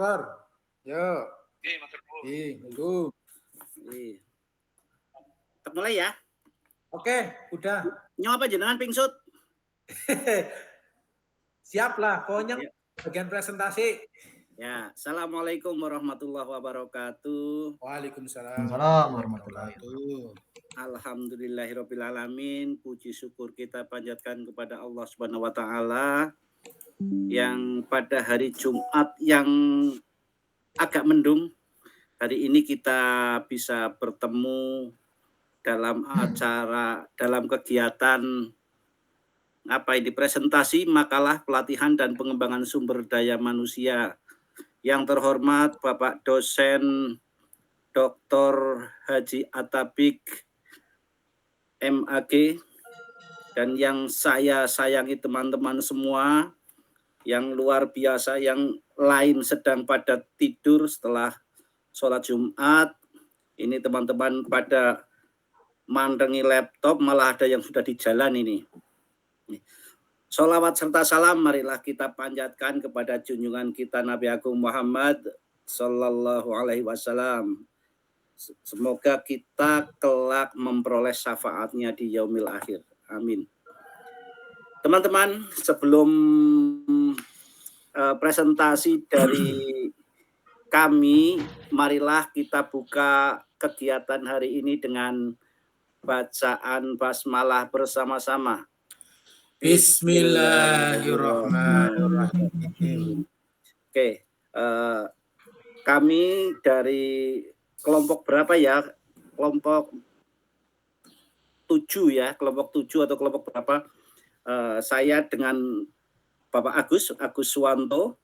Par, yo. Itu. Kita mulai ya. Oke, udah. Nyawa apa jenengan pingsut? Siap lah, pokoknya bagian presentasi. Ya, assalamualaikum warahmatullahi wabarakatuh. Waalaikumsalam warahmatullahi wabarakatuh. Alhamdulillahirabbil alamin. Puji syukur kita panjatkan kepada Allah Subhanahu wa taala yang pada hari Jumat yang agak mendung hari ini kita bisa bertemu dalam acara, dalam kegiatan presentasi makalah pelatihan dan pengembangan sumber daya manusia. Yang terhormat Bapak dosen Dr. Haji Atabik MAG, dan yang saya sayangi teman-teman semua yang luar biasa, yang lain sedang pada tidur setelah sholat Jumat. Ini teman-teman pada mandengi laptop, malah ada yang sudah di jalan ini. Sholawat serta salam marilah kita panjatkan kepada junjungan kita Nabi Agung Muhammad Sallallahu Alaihi Wasallam. Semoga kita kelak memperoleh syafaatnya di yaumil akhir. Amin. Teman-teman, sebelum presentasi dari kami, marilah kita buka kegiatan hari ini dengan bacaan basmalah bersama-sama. Bismillahirrahmanirrahim. Oke, kami dari kelompok berapa ya? Kelompok 7 ya, kelompok 7 atau kelompok berapa? Saya dengan Bapak Agus Suwanto,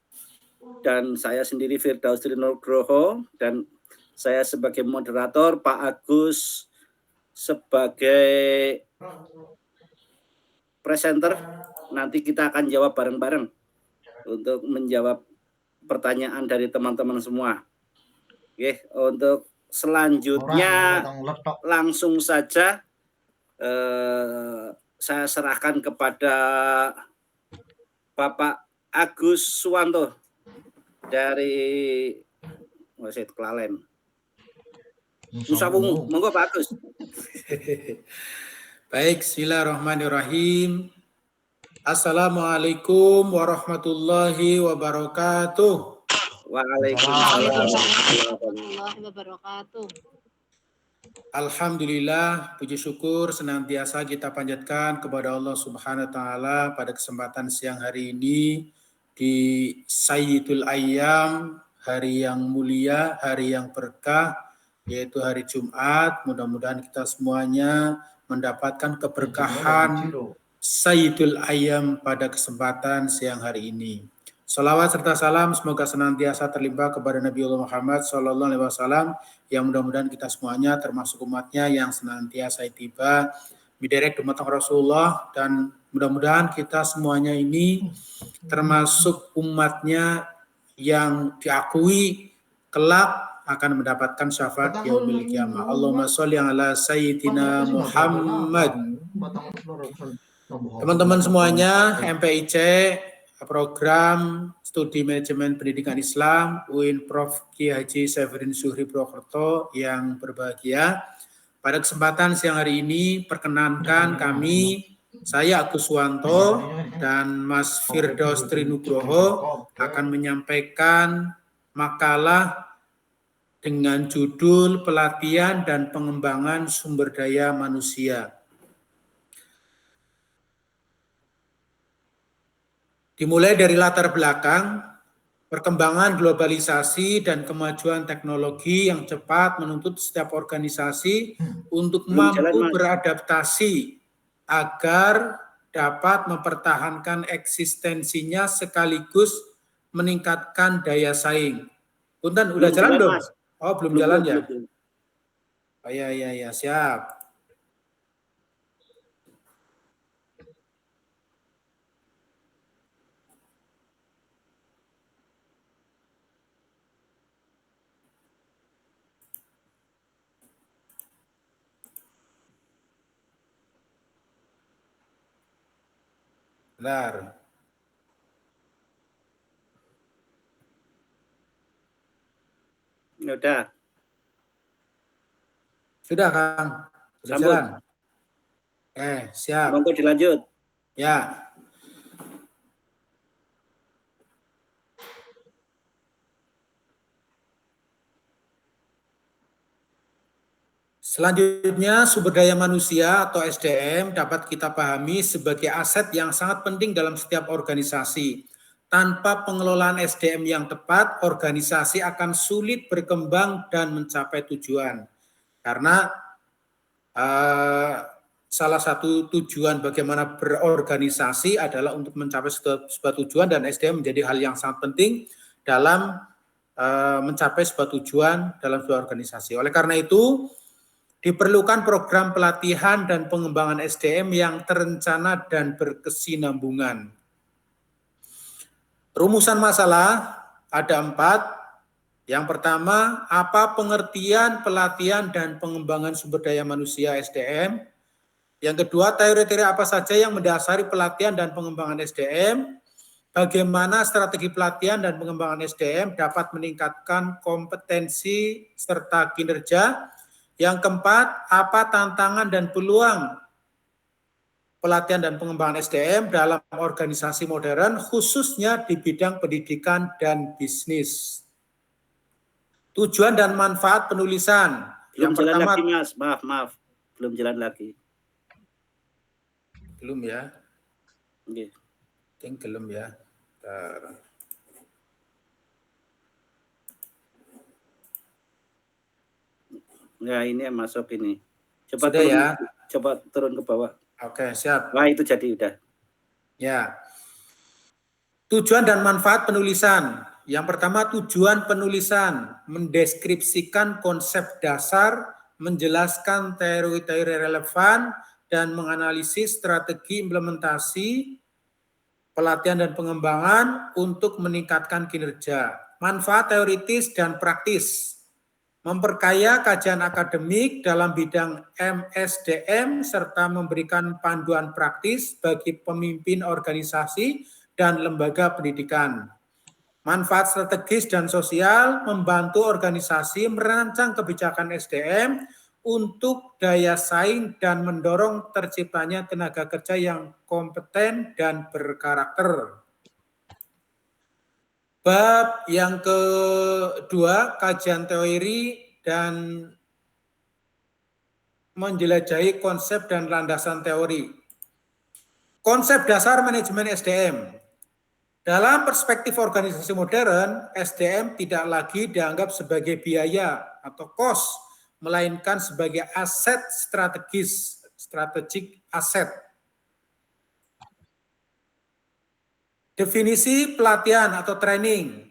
dan saya sendiri Firdaus Nugroho, dan saya sebagai moderator, Pak Agus sebagai presenter. Nanti kita akan jawab bareng-bareng untuk menjawab pertanyaan dari teman-teman semua. Oke, untuk selanjutnya langsung saja saya serahkan kepada Bapak Agus Suwanto dari Klalen. Nusa Wungu, monggo Pak Agus. Baik, bismillahirrahmanirrahim. Assalamualaikum warahmatullahi wabarakatuh. Waalaikumsalam warahmatullahi wabarakatuh. Alhamdulillah, puji syukur senantiasa kita panjatkan kepada Allah Subhanahu wa taala pada kesempatan siang hari ini di Sayyidul Ayyam, hari yang mulia, hari yang berkah, yaitu hari Jumat. Mudah-mudahan kita semuanya mendapatkan keberkahan Sayyidul Ayyam pada kesempatan siang hari ini. Salawat serta salam semoga senantiasa terlimpah kepada Nabi Allah Muhammad Sallallahu Alaihi Wasallam, yang mudah-mudahan kita semuanya termasuk umatnya yang senantiasa tiba biderek dumateng Rasulullah, dan mudah-mudahan kita semuanya ini termasuk umatnya yang diakui kelak akan mendapatkan syafaat yaumil qiyamah. Allahumma sholli ala sayyidina Muhammad. Teman-teman semuanya, MPIC program studi manajemen pendidikan Islam UIN Prof. Ki Haji Severin Zuhri Purwokerto yang berbahagia. Pada kesempatan siang hari ini perkenankan kami, saya Agus Suwanto dan Mas Firdaus Nugroho akan menyampaikan makalah dengan judul pelatihan dan pengembangan sumber daya manusia. Dimulai dari latar belakang, perkembangan globalisasi dan kemajuan teknologi yang cepat menuntut setiap organisasi untuk mampu beradaptasi agar dapat mempertahankan eksistensinya sekaligus meningkatkan daya saing. Punten, udah jalan belum? Oh, belum jalan ya? Oh ya, siap. Benar. Udah. Sudah, Kang. Sudah Sambut. jalan. Siap. Monggo dilanjut. Ya. Selanjutnya, sumber daya manusia atau SDM dapat kita pahami sebagai aset yang sangat penting dalam setiap organisasi. Tanpa pengelolaan SDM yang tepat, organisasi akan sulit berkembang dan mencapai tujuan. Karena salah satu tujuan bagaimana berorganisasi adalah untuk mencapai sebuah tujuan, dan SDM menjadi hal yang sangat penting dalam mencapai sebuah tujuan dalam sebuah organisasi. Oleh karena itu, diperlukan program pelatihan dan pengembangan SDM yang terencana dan berkesinambungan. Rumusan masalah ada 4. Yang pertama, apa pengertian pelatihan dan pengembangan sumber daya manusia SDM? Yang kedua, teori-teori apa saja yang mendasari pelatihan dan pengembangan SDM? Bagaimana strategi pelatihan dan pengembangan SDM dapat meningkatkan kompetensi serta kinerja? Yang keempat, apa tantangan dan peluang pelatihan dan pengembangan SDM dalam organisasi modern, khususnya di bidang pendidikan dan bisnis? Tujuan dan manfaat penulisan. Belum jalan lagi, Mas. Maaf. Belum jalan lagi. Belum ya? Oke. Belum ya. Nah, ini yang masuk ini. Coba sudah turun, ya? Coba turun ke bawah. Oke, siap. Wah, itu jadi udah. Ya. Tujuan dan manfaat penulisan. Yang pertama, tujuan penulisan mendeskripsikan konsep dasar, menjelaskan teori-teori relevan, dan menganalisis strategi implementasi pelatihan dan pengembangan untuk meningkatkan kinerja. Manfaat teoritis dan praktis. Memperkaya kajian akademik dalam bidang MSDM serta memberikan panduan praktis bagi pemimpin organisasi dan lembaga pendidikan. Manfaat strategis dan sosial, membantu organisasi merancang kebijakan SDM untuk daya saing dan mendorong terciptanya tenaga kerja yang kompeten dan berkarakter. Bab yang kedua, kajian teori dan menjelajahi konsep dan landasan teori. Konsep dasar manajemen SDM. Dalam perspektif organisasi modern, SDM tidak lagi dianggap sebagai biaya atau cost, melainkan sebagai aset strategis, strategic asset. Definisi pelatihan atau training.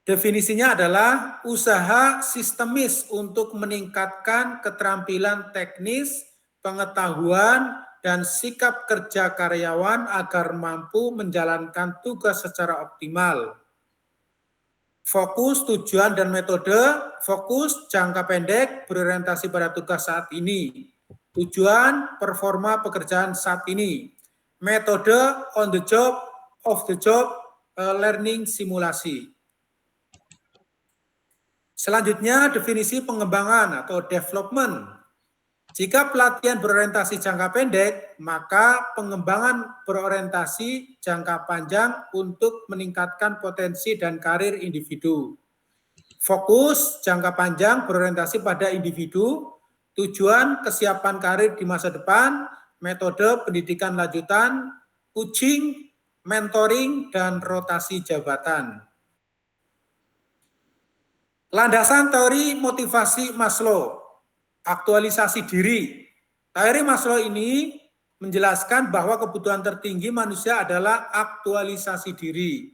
Definisinya adalah usaha sistemis untuk meningkatkan keterampilan teknis, pengetahuan, dan sikap kerja karyawan agar mampu menjalankan tugas secara optimal. Fokus, tujuan, dan metode. Fokus, jangka pendek, berorientasi pada tugas saat ini. Tujuan, performa pekerjaan saat ini. Metode, on the job, off the job, learning simulasi. Selanjutnya, definisi pengembangan atau development. Jika pelatihan berorientasi jangka pendek, maka pengembangan berorientasi jangka panjang untuk meningkatkan potensi dan karir individu. Fokus jangka panjang berorientasi pada individu, tujuan kesiapan karir di masa depan, metode pendidikan lanjutan, coaching, mentoring, dan rotasi jabatan. Landasan teori motivasi Maslow, aktualisasi diri. Teori Maslow ini menjelaskan bahwa kebutuhan tertinggi manusia adalah aktualisasi diri.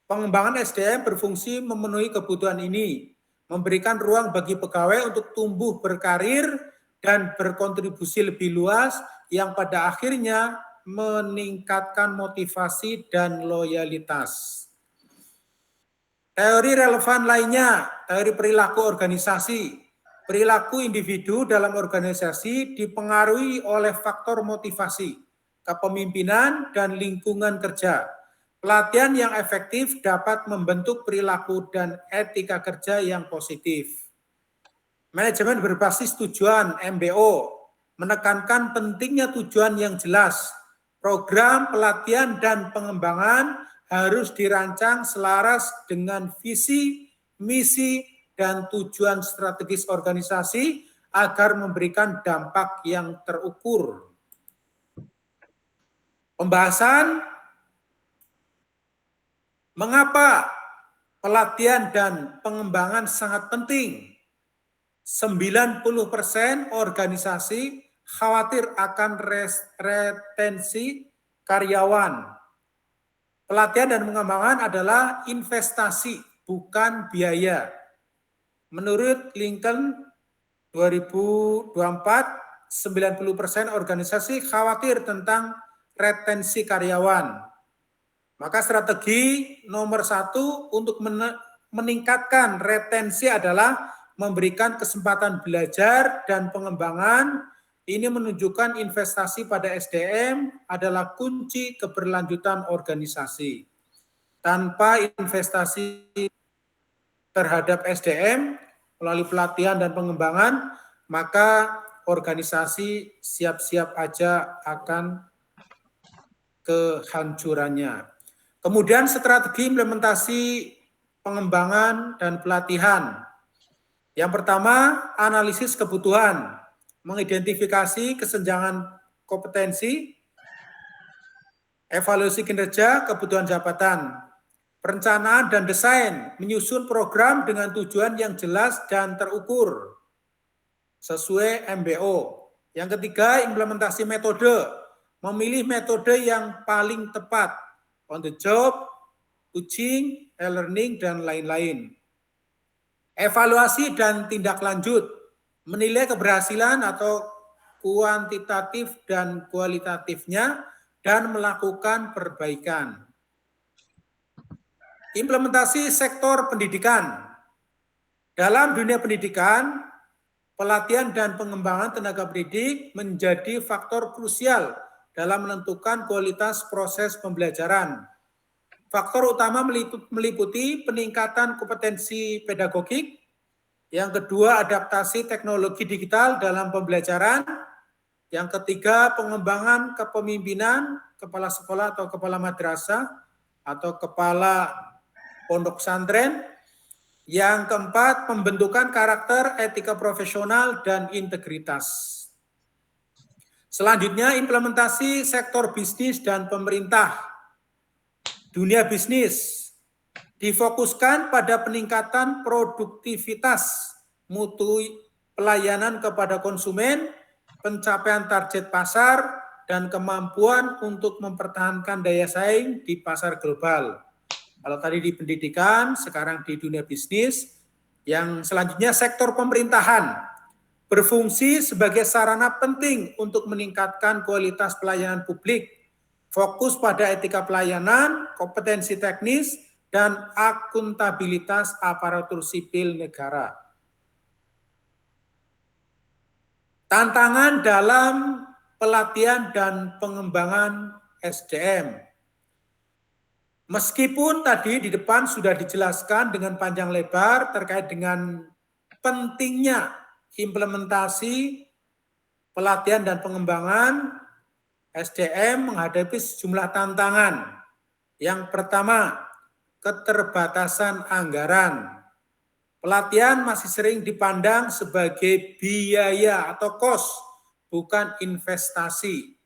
Pengembangan SDM berfungsi memenuhi kebutuhan ini, memberikan ruang bagi pegawai untuk tumbuh berkarir dan berkontribusi lebih luas yang pada akhirnya meningkatkan motivasi dan loyalitas. Teori relevan lainnya, teori perilaku organisasi. Perilaku individu dalam organisasi dipengaruhi oleh faktor motivasi, kepemimpinan, dan lingkungan kerja. Pelatihan yang efektif dapat membentuk perilaku dan etika kerja yang positif. Manajemen berbasis tujuan (MBO) menekankan pentingnya tujuan yang jelas. Program pelatihan dan pengembangan harus dirancang selaras dengan visi, misi, dan tujuan strategis organisasi agar memberikan dampak yang terukur. Pembahasan mengapa pelatihan dan pengembangan sangat penting. 90% organisasi khawatir akan retensi karyawan. Pelatihan dan pengembangan adalah investasi, bukan biaya. Menurut Lincoln 2024, 90% organisasi khawatir tentang retensi karyawan. Maka strategi nomor 1 untuk meningkatkan retensi adalah memberikan kesempatan belajar dan pengembangan. Ini menunjukkan investasi pada SDM adalah kunci keberlanjutan organisasi. Tanpa investasi terhadap SDM melalui pelatihan dan pengembangan, maka organisasi siap-siap aja akan kehancurannya. Kemudian strategi implementasi pengembangan dan pelatihan. Yang pertama, analisis kebutuhan, mengidentifikasi kesenjangan kompetensi, evaluasi kinerja, kebutuhan jabatan, perencanaan dan desain, menyusun program dengan tujuan yang jelas dan terukur, sesuai MBO. Yang ketiga, implementasi metode, memilih metode yang paling tepat, on the job, coaching, e-learning, dan lain-lain. Evaluasi dan tindak lanjut, menilai keberhasilan atau kuantitatif dan kualitatifnya, dan melakukan perbaikan. Implementasi sektor pendidikan. Dalam dunia pendidikan, pelatihan dan pengembangan tenaga pendidik menjadi faktor krusial dalam menentukan kualitas proses pembelajaran. Faktor utama meliputi peningkatan kompetensi pedagogik, yang kedua adaptasi teknologi digital dalam pembelajaran, yang ketiga pengembangan kepemimpinan, kepala sekolah atau kepala madrasah atau kepala pondok pesantren, yang keempat pembentukan karakter, etika profesional, dan integritas. Selanjutnya implementasi sektor bisnis dan pemerintah. Dunia bisnis difokuskan pada peningkatan produktivitas, mutu pelayanan kepada konsumen, pencapaian target pasar, dan kemampuan untuk mempertahankan daya saing di pasar global. Kalau tadi di pendidikan, sekarang di dunia bisnis. Yang selanjutnya sektor pemerintahan berfungsi sebagai sarana penting untuk meningkatkan kualitas pelayanan publik, fokus pada etika pelayanan, kompetensi teknis, dan akuntabilitas aparatur sipil negara. Tantangan dalam pelatihan dan pengembangan SDM. Meskipun tadi di depan sudah dijelaskan dengan panjang lebar terkait dengan pentingnya implementasi pelatihan dan pengembangan, SDM menghadapi sejumlah tantangan. Yang pertama, keterbatasan anggaran. Pelatihan masih sering dipandang sebagai biaya atau cost, bukan investasi.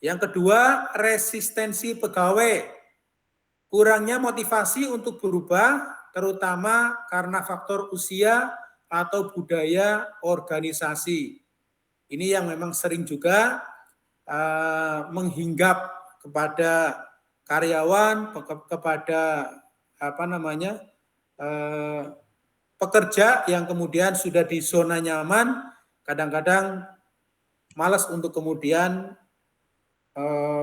Yang kedua, resistensi pegawai. Kurangnya motivasi untuk berubah, terutama karena faktor usia atau budaya organisasi. Ini yang memang sering juga menghinggap kepada karyawan, kepada pekerja yang kemudian sudah di zona nyaman, kadang-kadang malas untuk kemudian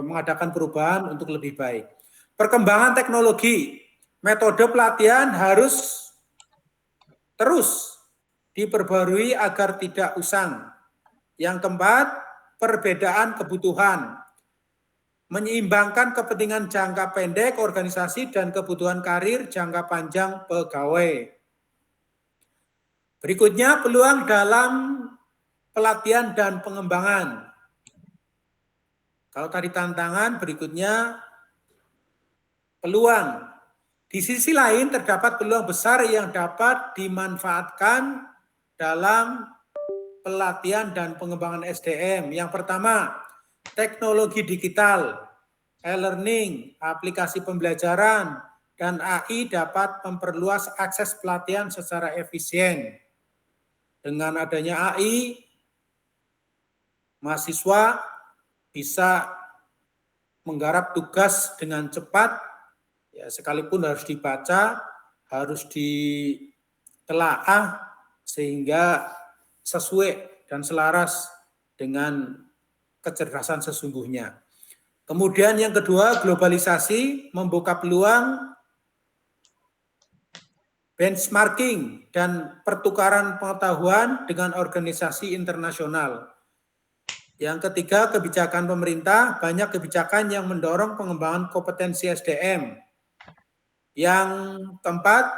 mengadakan perubahan untuk lebih baik. Perkembangan teknologi, metode pelatihan harus terus diperbarui agar tidak usang. Yang keempat, perbedaan kebutuhan. menyeimbangkan kepentingan jangka pendek organisasi dan kebutuhan karir jangka panjang pegawai. Berikutnya, peluang dalam pelatihan dan pengembangan. Kalau tadi tantangan, berikutnya peluang. Di sisi lain terdapat peluang besar yang dapat dimanfaatkan dalam pelatihan dan pengembangan SDM. Yang pertama, teknologi digital, e-learning, aplikasi pembelajaran, dan AI dapat memperluas akses pelatihan secara efisien. Dengan adanya AI, mahasiswa bisa menggarap tugas dengan cepat, ya, sekalipun harus dibaca, harus ditelaah sehingga sesuai dan selaras dengan kecerdasan sesungguhnya. Kemudian yang kedua, globalisasi membuka peluang benchmarking dan pertukaran pengetahuan dengan organisasi internasional. Yang ketiga, kebijakan pemerintah, banyak kebijakan yang mendorong pengembangan kompetensi SDM. Yang keempat,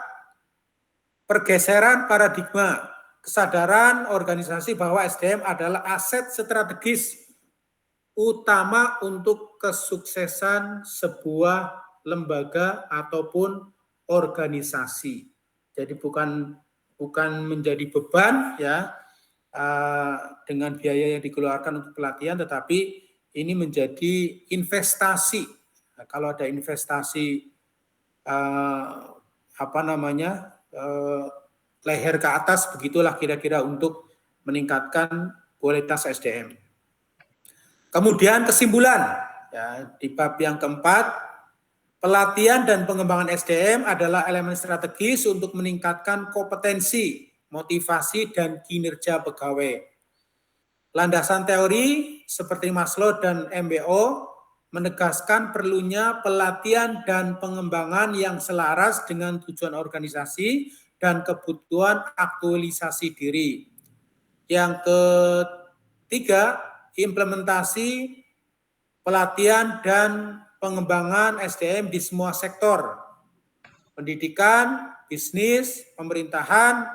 pergeseran paradigma, kesadaran organisasi bahwa SDM adalah aset strategis utama untuk kesuksesan sebuah lembaga ataupun organisasi. Jadi bukan menjadi beban, ya, dengan biaya yang dikeluarkan untuk pelatihan, tetapi ini menjadi investasi. Nah, kalau ada investasi leher ke atas, begitulah kira-kira untuk meningkatkan kualitas SDM. Kemudian kesimpulan, ya, di bab yang keempat, pelatihan dan pengembangan SDM adalah elemen strategis untuk meningkatkan kompetensi, motivasi, dan kinerja pegawai. Landasan teori seperti Maslow dan MBO menegaskan perlunya pelatihan dan pengembangan yang selaras dengan tujuan organisasi dan kebutuhan aktualisasi diri. Yang ketiga, implementasi pelatihan dan pengembangan SDM di semua sektor. Pendidikan, bisnis, pemerintahan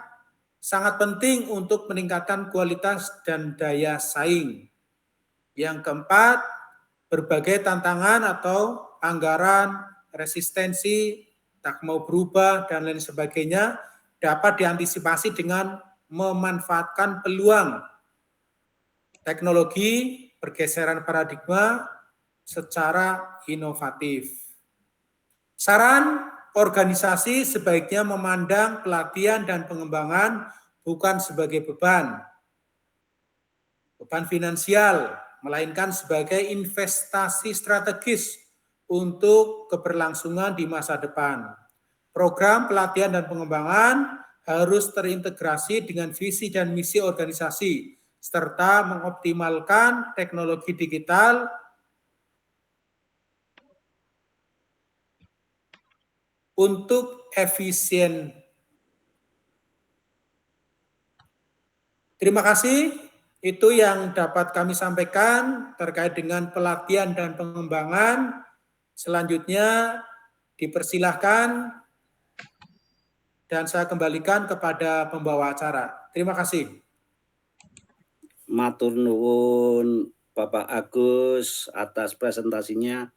sangat penting untuk meningkatkan kualitas dan daya saing. Yang keempat, berbagai tantangan atau anggaran, resistensi, tak mau berubah, dan lain sebagainya dapat diantisipasi dengan memanfaatkan peluang teknologi, pergeseran paradigma secara inovatif. Saran, organisasi sebaiknya memandang pelatihan dan pengembangan bukan sebagai beban finansial, melainkan sebagai investasi strategis untuk keberlangsungan di masa depan. Program pelatihan dan pengembangan harus terintegrasi dengan visi dan misi organisasi, serta mengoptimalkan teknologi digital untuk efisien. Terima kasih. Itu yang dapat kami sampaikan terkait dengan pelatihan dan pengembangan. Selanjutnya dipersilahkan dan saya kembalikan kepada pembawa acara. Terima kasih. Matur nuwun Bapak Agus atas presentasinya.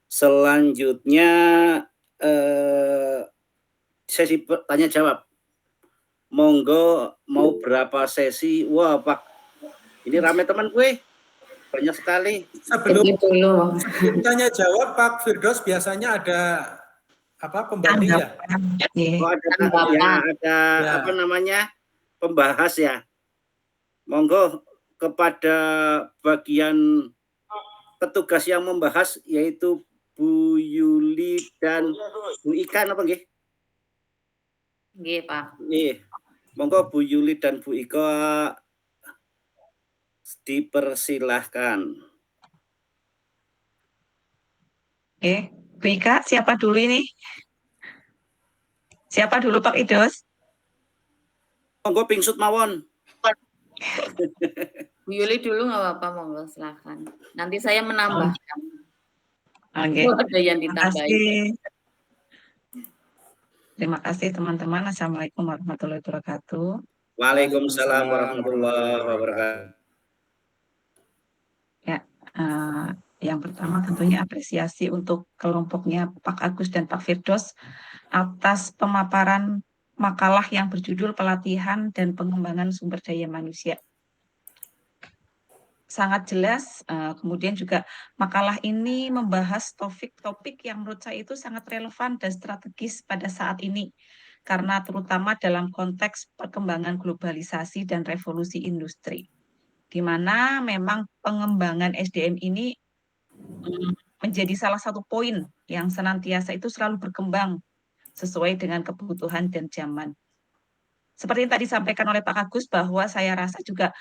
Selanjutnya sesi tanya jawab. Monggo, mau berapa sesi? Wah Pak, ini rame teman gue, banyak sekali. Sebelum tanya jawab, Pak Firdaus biasanya ada pembanding ya? Oh, ada apa namanya, pembahas ya. Monggo kepada bagian petugas yang membahas, yaitu Bu Yuli dan Bu Ika, apa nggih? Nggih, Pak. Nggih. Monggo Bu Yuli dan Bu Ika dipersilahkan. Oke, Bu Ika, siapa dulu ini? Siapa dulu Pak Idus? Monggo pingsut mawon. Bu Yuli dulu nggak apa-apa, monggo silakan. Nanti saya menambahkan. Oke. Ada yang Terima ditambahin. kasih. Terima kasih teman-teman. Assalamualaikum warahmatullahi wabarakatuh. Waalaikumsalam warahmatullahi wabarakatuh. Ya, yang pertama tentunya apresiasi untuk kelompoknya Pak Agus dan Pak Firdaus atas pemaparan makalah yang berjudul Pelatihan dan Pengembangan Sumber Daya Manusia. Sangat jelas, kemudian juga makalah ini membahas topik-topik yang menurut saya itu sangat relevan dan strategis pada saat ini, karena terutama dalam konteks perkembangan globalisasi dan revolusi industri, di mana memang pengembangan SDM ini menjadi salah satu poin yang senantiasa itu selalu berkembang sesuai dengan kebutuhan dan zaman. Seperti yang tadi disampaikan oleh Pak Agus bahwa saya rasa juga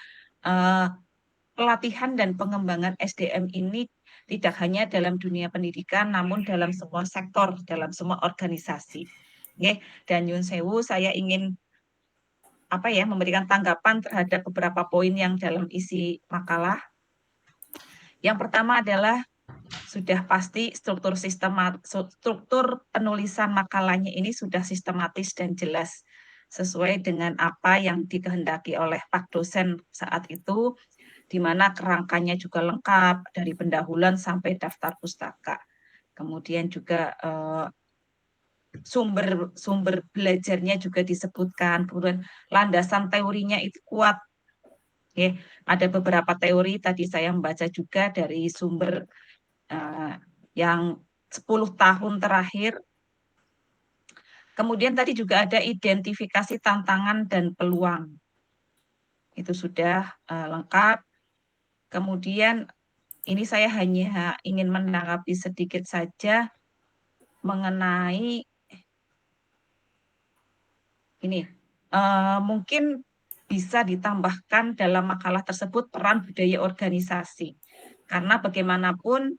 pelatihan dan pengembangan SDM ini tidak hanya dalam dunia pendidikan, namun dalam semua sektor, dalam semua organisasi. Dan Yun Sewu, saya ingin memberikan tanggapan terhadap beberapa poin yang dalam isi makalah. Yang pertama adalah sudah pasti struktur penulisan makalahnya ini sudah sistematis dan jelas sesuai dengan apa yang dikehendaki oleh Pak dosen saat itu, di mana kerangkanya juga lengkap dari pendahuluan sampai daftar pustaka. Kemudian juga sumber belajarnya juga disebutkan, kemudian landasan teorinya itu kuat. Ada beberapa teori tadi saya membaca juga dari sumber yang 10 tahun terakhir. Kemudian tadi juga ada identifikasi tantangan dan peluang. Itu sudah lengkap. Kemudian ini saya hanya ingin menanggapi sedikit saja mengenai ini. Mungkin bisa ditambahkan dalam makalah tersebut peran budaya organisasi. Karena bagaimanapun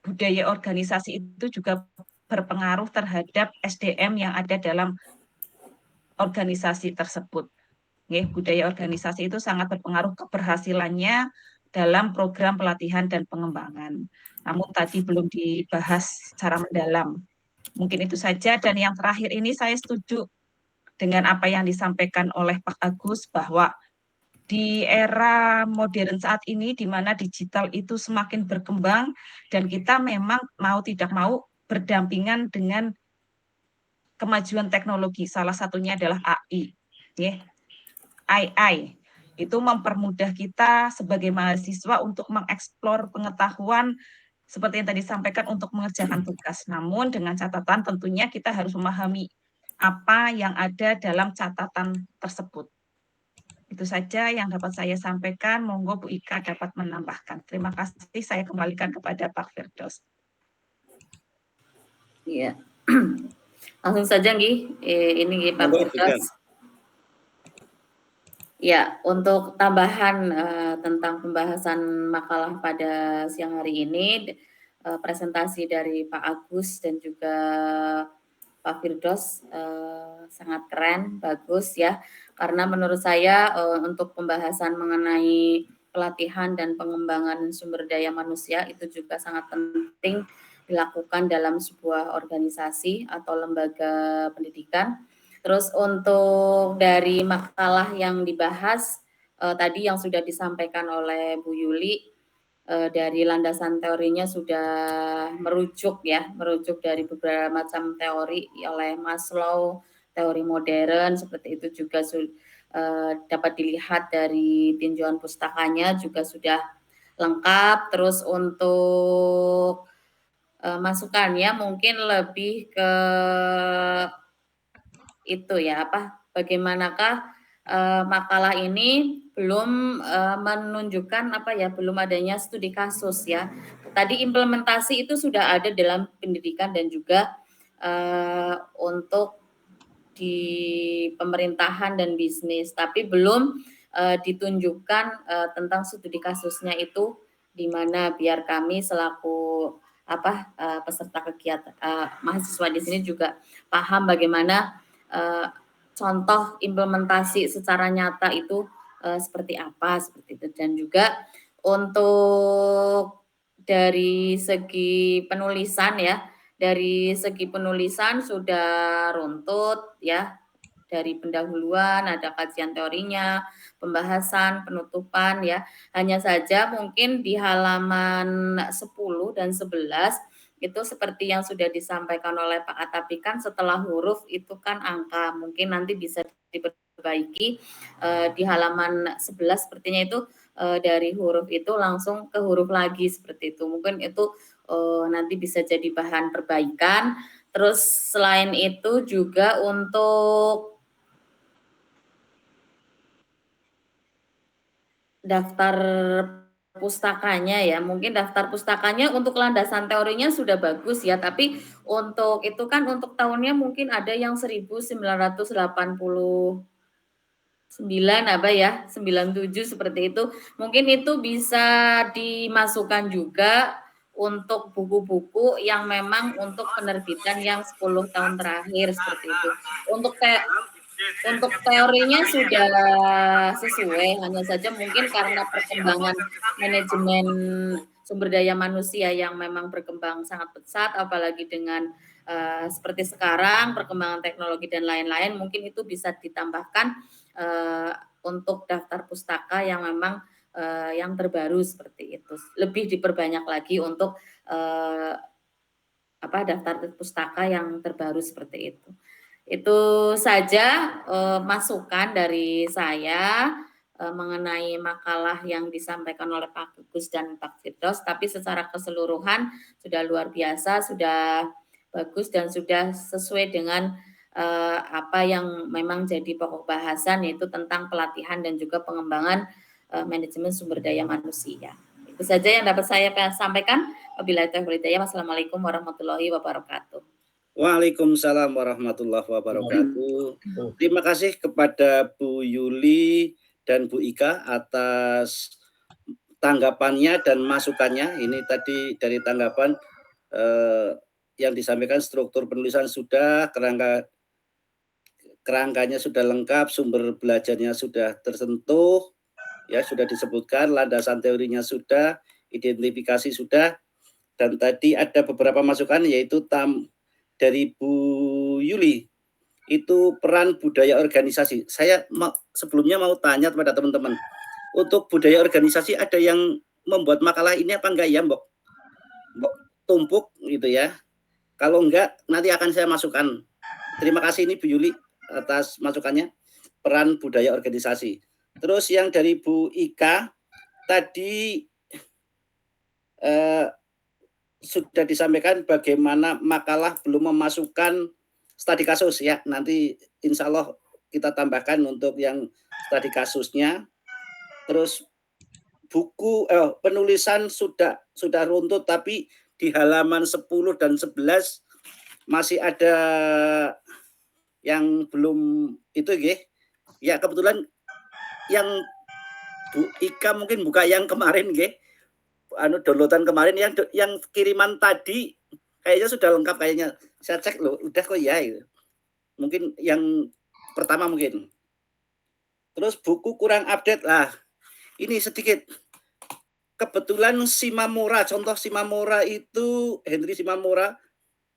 budaya organisasi itu juga berpengaruh terhadap SDM yang ada dalam organisasi tersebut. Budaya organisasi itu sangat berpengaruh keberhasilannya dalam program pelatihan dan pengembangan. Namun tadi belum dibahas secara mendalam. Mungkin itu saja. Dan yang terakhir ini saya setuju dengan apa yang disampaikan oleh Pak Agus bahwa di era modern saat ini di mana digital itu semakin berkembang dan kita memang mau tidak mau berdampingan dengan kemajuan teknologi. Salah satunya adalah AI. AI itu mempermudah kita sebagai mahasiswa untuk mengeksplor pengetahuan seperti yang tadi disampaikan untuk mengerjakan tugas. Namun dengan catatan tentunya kita harus memahami apa yang ada dalam catatan tersebut. Itu saja yang dapat saya sampaikan. Monggo Bu Ika dapat menambahkan. Terima kasih. Saya kembalikan kepada Pak Firdaus. Iya. Langsung saja Nggih. Ini Pak Firdaus. Ya, untuk tambahan tentang pembahasan makalah pada siang hari ini, presentasi dari Pak Agus dan juga Pak Firdaus sangat keren, bagus ya. Karena menurut saya untuk pembahasan mengenai pelatihan dan pengembangan sumber daya manusia itu juga sangat penting dilakukan dalam sebuah organisasi atau lembaga pendidikan. Terus untuk dari makalah yang dibahas tadi yang sudah disampaikan oleh Bu Yuli, dari landasan teorinya sudah merujuk dari beberapa macam teori oleh Maslow, teori modern seperti itu juga dapat dilihat dari tinjauan pustakanya juga sudah lengkap. Terus untuk masukannya mungkin lebih ke itu ya bagaimanakah makalah ini belum menunjukkan belum adanya studi kasus ya. Tadi implementasi itu sudah ada dalam pendidikan dan juga untuk di pemerintahan dan bisnis, tapi belum ditunjukkan tentang studi kasusnya itu di mana biar kami selaku peserta kegiatan mahasiswa di sini juga paham bagaimana contoh implementasi secara nyata itu seperti apa seperti itu. Dan juga untuk dari segi penulisan ya, dari segi penulisan sudah runtut ya, dari pendahuluan, ada kajian teorinya, pembahasan, penutupan ya. Hanya saja mungkin di halaman 10 dan 11 itu seperti yang sudah disampaikan oleh Pak Atapi kan setelah huruf itu kan angka, mungkin nanti bisa diperbaiki di halaman 11 sepertinya itu dari huruf itu langsung ke huruf lagi seperti itu. Mungkin itu nanti bisa jadi bahan perbaikan. Terus selain itu juga untuk daftar pustakanya ya, mungkin daftar pustakanya untuk landasan teorinya sudah bagus ya, tapi untuk itu kan untuk tahunnya mungkin ada yang 1989 apa ya, 97 seperti itu. Mungkin itu bisa dimasukkan juga untuk buku-buku yang memang untuk penerbitan yang 10 tahun terakhir seperti itu. Untuk teorinya sudah sesuai, hanya saja mungkin karena perkembangan manajemen sumber daya manusia yang memang berkembang sangat pesat, apalagi dengan seperti sekarang perkembangan teknologi dan lain-lain, mungkin itu bisa ditambahkan untuk daftar pustaka yang memang yang terbaru seperti itu. Lebih diperbanyak lagi untuk daftar pustaka yang terbaru seperti itu. Itu saja masukan dari saya mengenai makalah yang disampaikan oleh Pak Gugus dan Pak Firdaus, tapi secara keseluruhan sudah luar biasa, sudah bagus dan sudah sesuai dengan apa yang memang jadi pokok bahasan, yaitu tentang pelatihan dan juga pengembangan manajemen sumber daya manusia. Itu saja yang dapat saya sampaikan. Wabillahi taufiq wal hidayah. Wassalamualaikum warahmatullahi wabarakatuh. Waalaikumsalam warahmatullahi wabarakatuh. Terima kasih kepada Bu Yuli dan Bu Ika atas tanggapannya dan masukannya. Ini tadi dari tanggapan yang disampaikan, struktur penulisan sudah, kerangkanya sudah lengkap, sumber belajarnya sudah tersentuh, ya sudah disebutkan, landasan teorinya sudah, identifikasi sudah, dan tadi ada beberapa masukan yaitu dari Bu Yuli, itu peran budaya organisasi. Saya sebelumnya mau tanya kepada teman-teman, untuk budaya organisasi ada yang membuat makalah ini apa enggak ya, Mbok tumpuk gitu ya? Kalau enggak, nanti akan saya masukkan. Terima kasih ini Bu Yuli atas masukannya, peran budaya organisasi. Terus yang dari Bu Ika, tadi sudah disampaikan bagaimana makalah belum memasukkan studi kasus ya. Nanti insya Allah kita tambahkan untuk yang studi kasusnya. Terus buku penulisan sudah runtut, tapi di halaman 10 dan 11 masih ada yang belum itu ya. Kebetulan yang Bu Ika mungkin buka yang kemarin downloadan kemarin, yang kiriman tadi kayaknya sudah lengkap kayaknya. Saya cek loh, udah kok ya. Mungkin yang pertama mungkin. Terus buku kurang update lah. Ini sedikit. Kebetulan Shimamura, contoh Shimamura itu Henry Shimamura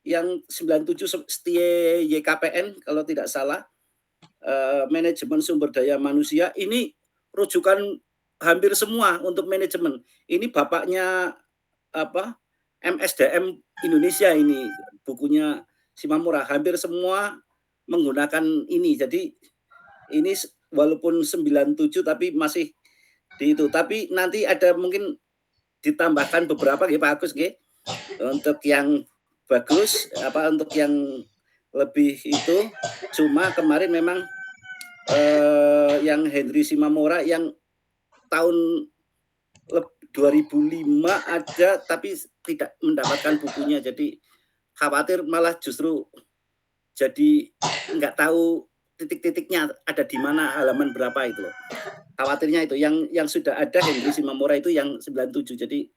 yang 97 setie YKPN kalau tidak salah, manajemen sumber daya manusia, ini rujukan hampir semua untuk manajemen. Ini bapaknya MSDM Indonesia, ini bukunya Shimamura, hampir semua menggunakan ini. Jadi ini walaupun 97 tapi masih di itu. Tapi nanti ada mungkin ditambahkan beberapa Pak Agus untuk yang bagus, untuk yang lebih itu. Cuma kemarin memang yang Henry Shimamura yang tahun 2005 ada, tapi tidak mendapatkan bukunya, jadi khawatir malah justru jadi nggak tahu titik-titiknya ada di mana, halaman berapa itu loh. Khawatirnya itu yang sudah ada Henry Shimamura itu yang 97. Jadi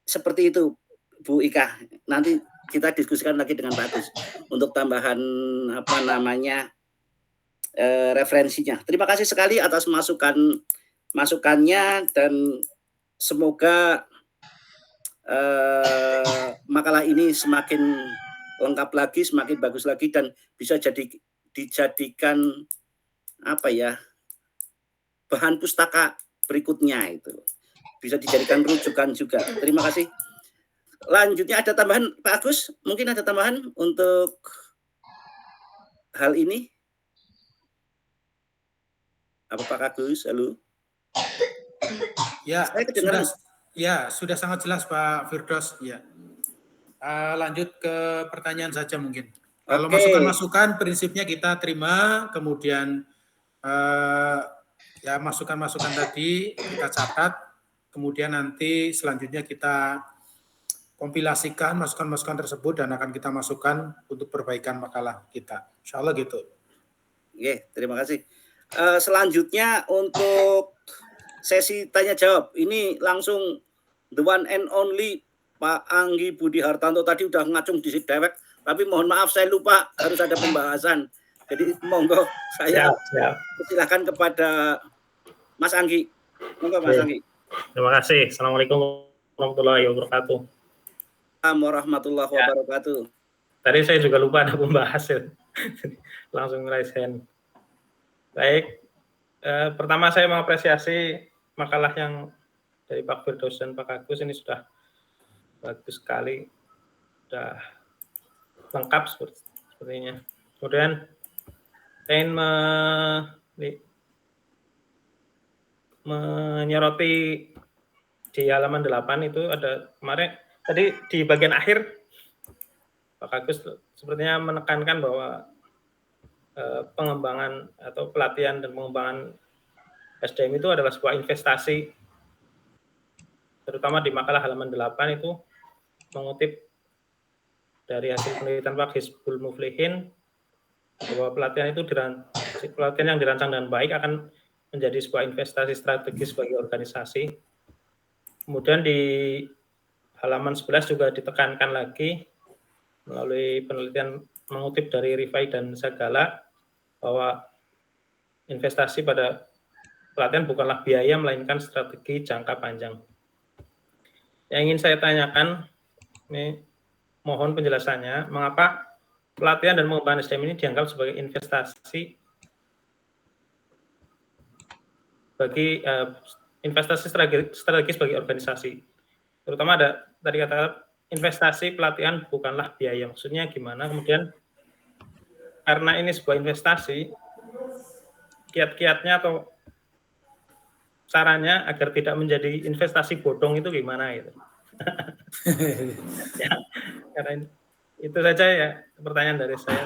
seperti itu Bu Ika. Nanti kita diskusikan lagi dengan Pak Agus untuk tambahan referensinya. Terima kasih sekali atas masukannya, dan semoga makalah ini semakin lengkap lagi, semakin bagus lagi, dan bisa dijadikan apa ya, bahan pustaka berikutnya itu. Bisa dijadikan rujukan juga. Terima kasih. Lanjutnya ada tambahan Pak Agus? Mungkin ada tambahan untuk hal ini? Apa Pak Agus? Halo? Ya, Saya kedengaran. sudah sangat jelas Pak Firdaus. Ya. Lanjut ke pertanyaan saja mungkin. Kalau masukan-masukan prinsipnya kita terima, kemudian ya masukan-masukan tadi kita catat, kemudian nanti selanjutnya kita kompilasikan masukan-masukan tersebut dan akan kita masukkan untuk perbaikan makalah kita. Insya Allah gitu. Oke, terima kasih. Selanjutnya untuk sesi tanya jawab, ini langsung the one and only Pak Anggi Budi Hartanto. Tadi udah ngacung di dewek, tapi mohon maaf saya lupa harus ada pembahasan. Jadi monggo saya silakan kepada Mas Anggi. Monggo Mas Anggi. Terima kasih. Assalamualaikum warahmatullahi wabarakatuh. Warahmatullahi wabarakatuh. Tadi saya juga lupa ada pembahas ya. Langsung raise hand. Baik. Pertama saya mengapresiasi makalah yang dari Pak Firdaus dan Pak Agus ini sudah bagus sekali. Sudah lengkap sepertinya. Kemudian saya ingin menyoroti di halaman 8 itu ada kemarin tadi di bagian akhir Pak Agus sepertinya menekankan bahwa pengembangan atau pelatihan dan pengembangan SDM itu adalah sebuah investasi, terutama di makalah halaman 8 itu mengutip dari hasil penelitian Pak Hizbul Muflihin bahwa pelatihan yang dirancang dengan baik akan menjadi sebuah investasi strategis bagi organisasi. Kemudian di halaman 11 juga ditekankan lagi melalui penelitian mengutip dari Rifai dan Sagala bahwa investasi pada pelatihan bukanlah biaya melainkan strategi jangka panjang. Yang ingin saya tanyakan, ini mohon penjelasannya, mengapa pelatihan dan pengembangan SDM ini dianggap sebagai investasi bagi investasi strategis bagi organisasi. Terutama ada tadi kata investasi pelatihan bukanlah biaya. Maksudnya gimana? Kemudian karena ini sebuah investasi, kiat-kiatnya atau caranya agar tidak menjadi investasi bodong itu gimana gitu. Ya, karena itu saja ya pertanyaan dari saya.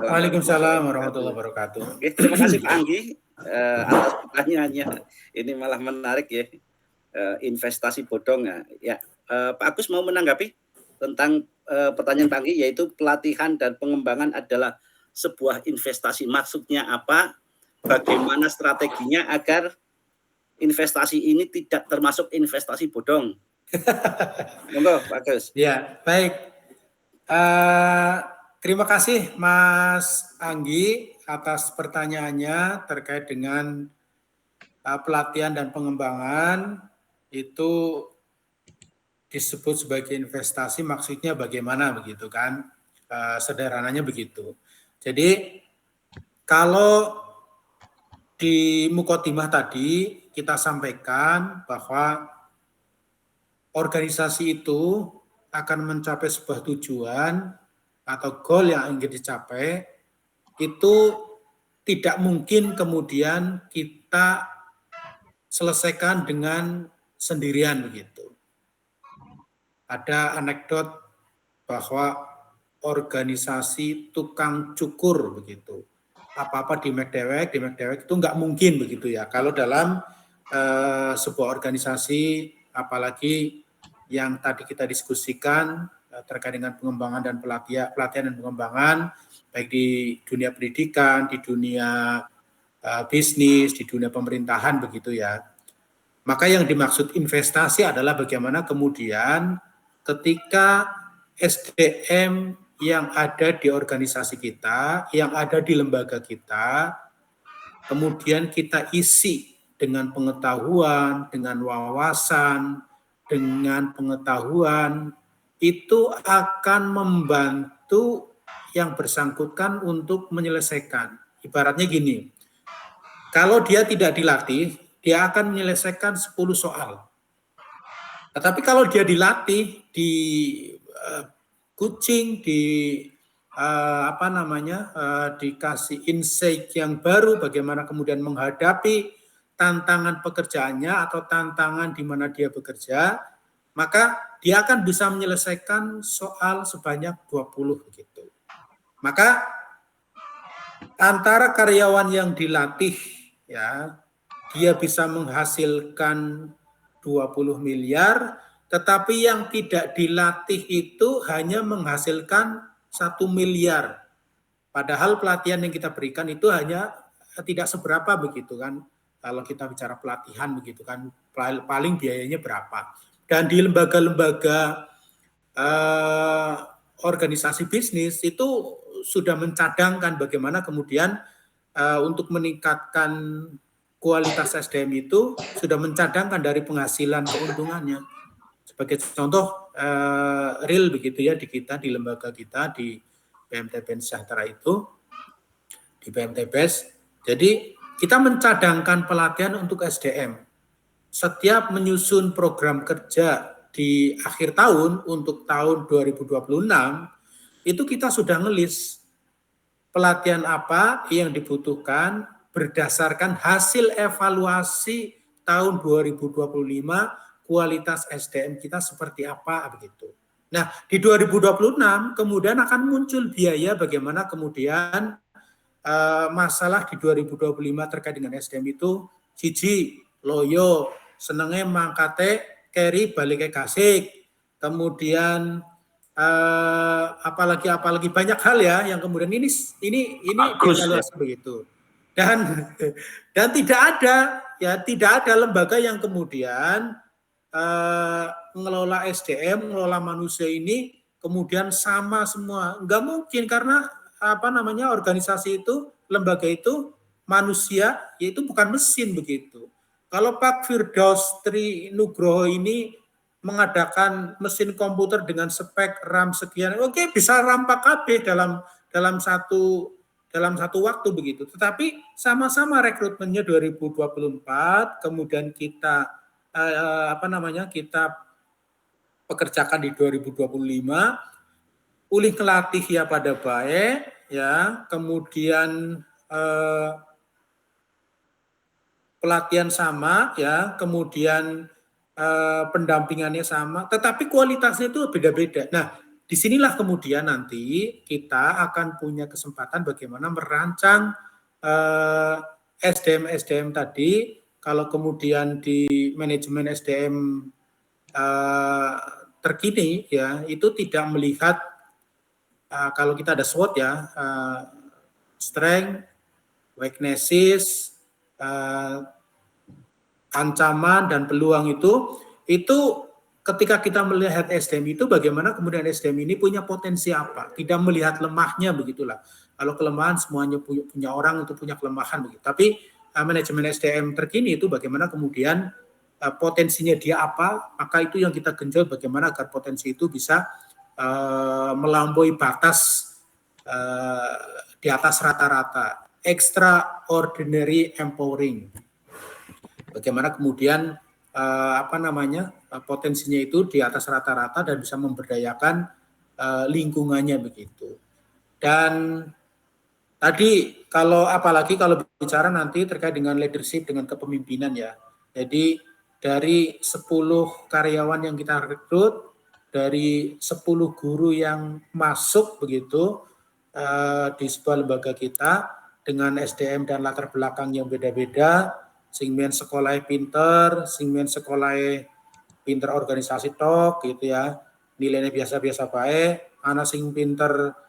Waalaikumsalam warahmatullahi wabarakatuh. Oke, terima kasih Pak Anggi atas pertanyaannya. Ini malah menarik ya, investasi bodong ya. Pak Agus mau menanggapi tentang pertanyaan Pak Anggi, yaitu pelatihan dan pengembangan adalah sebuah investasi. Maksudnya apa? Bagaimana strateginya agar investasi ini tidak termasuk investasi bodong? Monggo Pak Agus. Ya, baik. Terima kasih Mas Anggi atas pertanyaannya terkait dengan pelatihan dan pengembangan itu disebut sebagai investasi, maksudnya bagaimana begitu kan? Sederhananya begitu. Jadi kalau di Muqaddimah tadi kita sampaikan bahwa organisasi itu akan mencapai sebuah tujuan atau goal yang ingin dicapai, itu tidak mungkin kemudian kita selesaikan dengan sendirian begitu. Ada anekdot bahwa organisasi tukang cukur begitu. Apa-apa di McDewek itu nggak mungkin begitu ya. Kalau dalam sebuah organisasi, apalagi yang tadi kita diskusikan terkait dengan pengembangan dan pelatihan dan pengembangan, baik di dunia pendidikan, di dunia bisnis, di dunia pemerintahan begitu ya. Maka yang dimaksud investasi adalah bagaimana kemudian ketika SDM yang ada di organisasi kita, yang ada di lembaga kita, kemudian kita isi dengan pengetahuan, dengan wawasan, dengan pengetahuan, itu akan membantu yang bersangkutan untuk menyelesaikan. Ibaratnya gini, kalau dia tidak dilatih, dia akan menyelesaikan 10 soal. Tetapi kalau dia dilatih, di coaching, dikasih insight yang baru, bagaimana kemudian menghadapi tantangan pekerjaannya atau tantangan di mana dia bekerja, maka dia akan bisa menyelesaikan soal sebanyak 20 begitu. Maka antara karyawan yang dilatih, ya, dia bisa menghasilkan 20 miliar, tetapi yang tidak dilatih itu hanya menghasilkan 1 miliar. Padahal pelatihan yang kita berikan itu hanya tidak seberapa begitu kan. Kalau kita bicara pelatihan begitu kan, paling biayanya berapa. Dan di lembaga-lembaga organisasi bisnis itu sudah mencadangkan bagaimana kemudian untuk meningkatkan kualitas SDM itu sudah mencadangkan dari penghasilan keuntungannya. Sebagai contoh real begitu ya di kita, di lembaga kita, di PMTBN Sejahtera itu, di PMTBS. Jadi kita mencadangkan pelatihan untuk SDM. Setiap menyusun program kerja di akhir tahun untuk tahun 2026, itu kita sudah ngelis pelatihan apa yang dibutuhkan berdasarkan hasil evaluasi tahun 2025, kualitas SDM kita seperti apa begitu. Nah, di 2026 kemudian akan muncul biaya bagaimana kemudian masalah di 2025 terkait dengan SDM itu siji loyo senenge mangkate keri balik ke Gasik, kemudian apalagi banyak hal ya yang kemudian ini dievaluasi begitu. Dan tidak ada lembaga yang kemudian mengelola SDM, mengelola manusia ini kemudian sama semua. Enggak mungkin, karena organisasi itu, lembaga itu manusia, yaitu bukan mesin begitu. Kalau Pak Firdaus Tri Nugroho ini mengadakan mesin komputer dengan spek RAM sekian, oke, bisa RAM 4KB dalam satu waktu begitu. Tetapi sama-sama rekrutmennya 2024, kemudian kita kita pekerjakan di 2025, ulih kelatih ya pada baik ya, kemudian pelatihan sama ya, kemudian pendampingannya sama, tetapi kualitasnya itu beda-beda. Nah, disinilah kemudian nanti kita akan punya kesempatan bagaimana merancang SDM tadi. Kalau kemudian di manajemen SDM terkini ya, itu tidak melihat kalau kita ada SWOT ya, strength, weaknesses, ancaman dan peluang itu ketika kita melihat SDM itu bagaimana kemudian SDM ini punya potensi apa, tidak melihat lemahnya begitulah. Kalau kelemahan semuanya punya orang itu punya kelemahan begitu. Tapi manajemen SDM terkini itu bagaimana kemudian potensinya dia apa, maka itu yang kita genjot bagaimana agar potensi itu bisa melampaui batas di atas rata-rata, extraordinary empowering. Bagaimana kemudian potensinya itu di atas rata-rata dan bisa memberdayakan lingkungannya begitu. Dan tadi apalagi kalau bicara nanti terkait dengan leadership, dengan kepemimpinan ya. Jadi dari 10 karyawan yang kita rekrut, dari 10 guru yang masuk begitu di sebuah lembaga kita dengan SDM dan latar belakang yang beda-beda, sing men sekolah pinter, sing men sekolah pinter organisasi tok gitu ya, nilainya biasa-biasa baik, anak sing pinter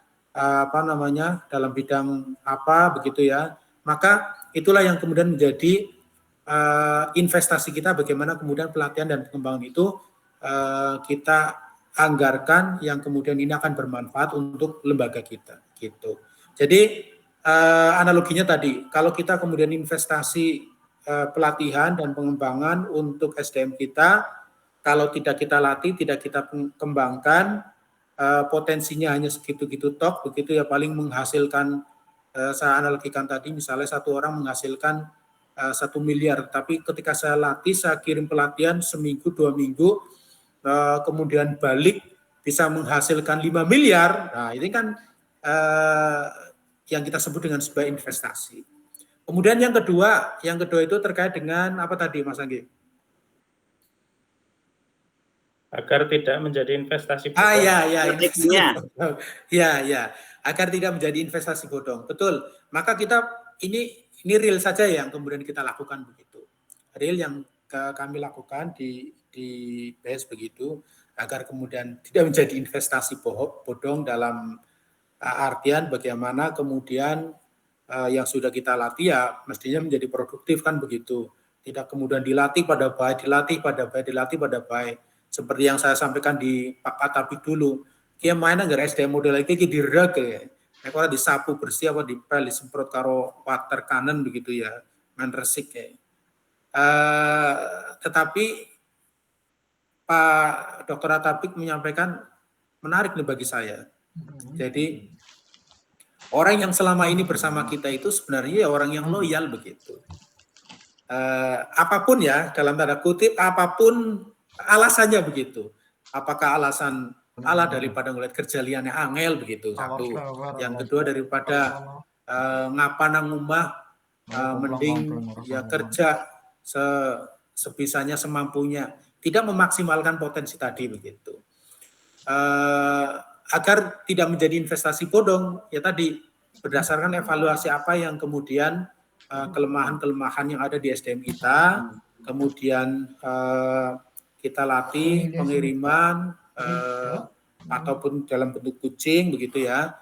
dalam bidang apa begitu ya, maka itulah yang kemudian menjadi investasi kita bagaimana kemudian pelatihan dan pengembangan itu kita anggarkan yang kemudian ini akan bermanfaat untuk lembaga kita gitu. Jadi analoginya tadi, kalau kita kemudian investasi pelatihan dan pengembangan untuk SDM kita. Kalau tidak kita latih, tidak kita kembangkan, potensinya hanya segitu-gitu tok, begitu ya, paling menghasilkan, saya analogikan tadi, misalnya satu orang menghasilkan 1 miliar, tapi ketika saya latih, saya kirim pelatihan seminggu, 2 minggu, kemudian balik bisa menghasilkan 5 miliar, nah ini kan yang kita sebut dengan sebuah investasi. Kemudian yang kedua itu terkait dengan apa tadi, Mas Anggi? Agar tidak menjadi investasi bodong. Ya, agar tidak menjadi investasi bodong. Betul. Maka kita ini real saja yang kemudian kita lakukan begitu. Real yang kami lakukan di BES begitu, agar kemudian tidak menjadi investasi bodong dalam artian bagaimana kemudian yang sudah kita latih ya mestinya menjadi produktif kan begitu. Tidak kemudian dilatih pada baik. Seperti yang saya sampaikan di Pak Katapik dulu, dia main agar SDM model iki direg ya. Nek ora disapu bersih apa dipel disemprot karo water cannon begitu ya, main resik ya. Tetapi Pak Dr. Atapik menyampaikan menarik nih bagi saya. Jadi orang yang selama ini bersama kita itu sebenarnya orang yang loyal begitu. Apapun ya, dalam tanda kutip, apapun alasannya begitu. Apakah alasan Allah daripada ngeliat kerjaliannya angel begitu, satu. Yang kedua daripada ngapa nang umah mending ya kerja sebisanya semampunya, tidak memaksimalkan potensi tadi begitu. Agar tidak menjadi investasi bodong, ya tadi berdasarkan evaluasi apa yang kemudian kelemahan-kelemahan yang ada di SDM kita, kemudian kita latih pengiriman ataupun dalam bentuk kucing begitu ya.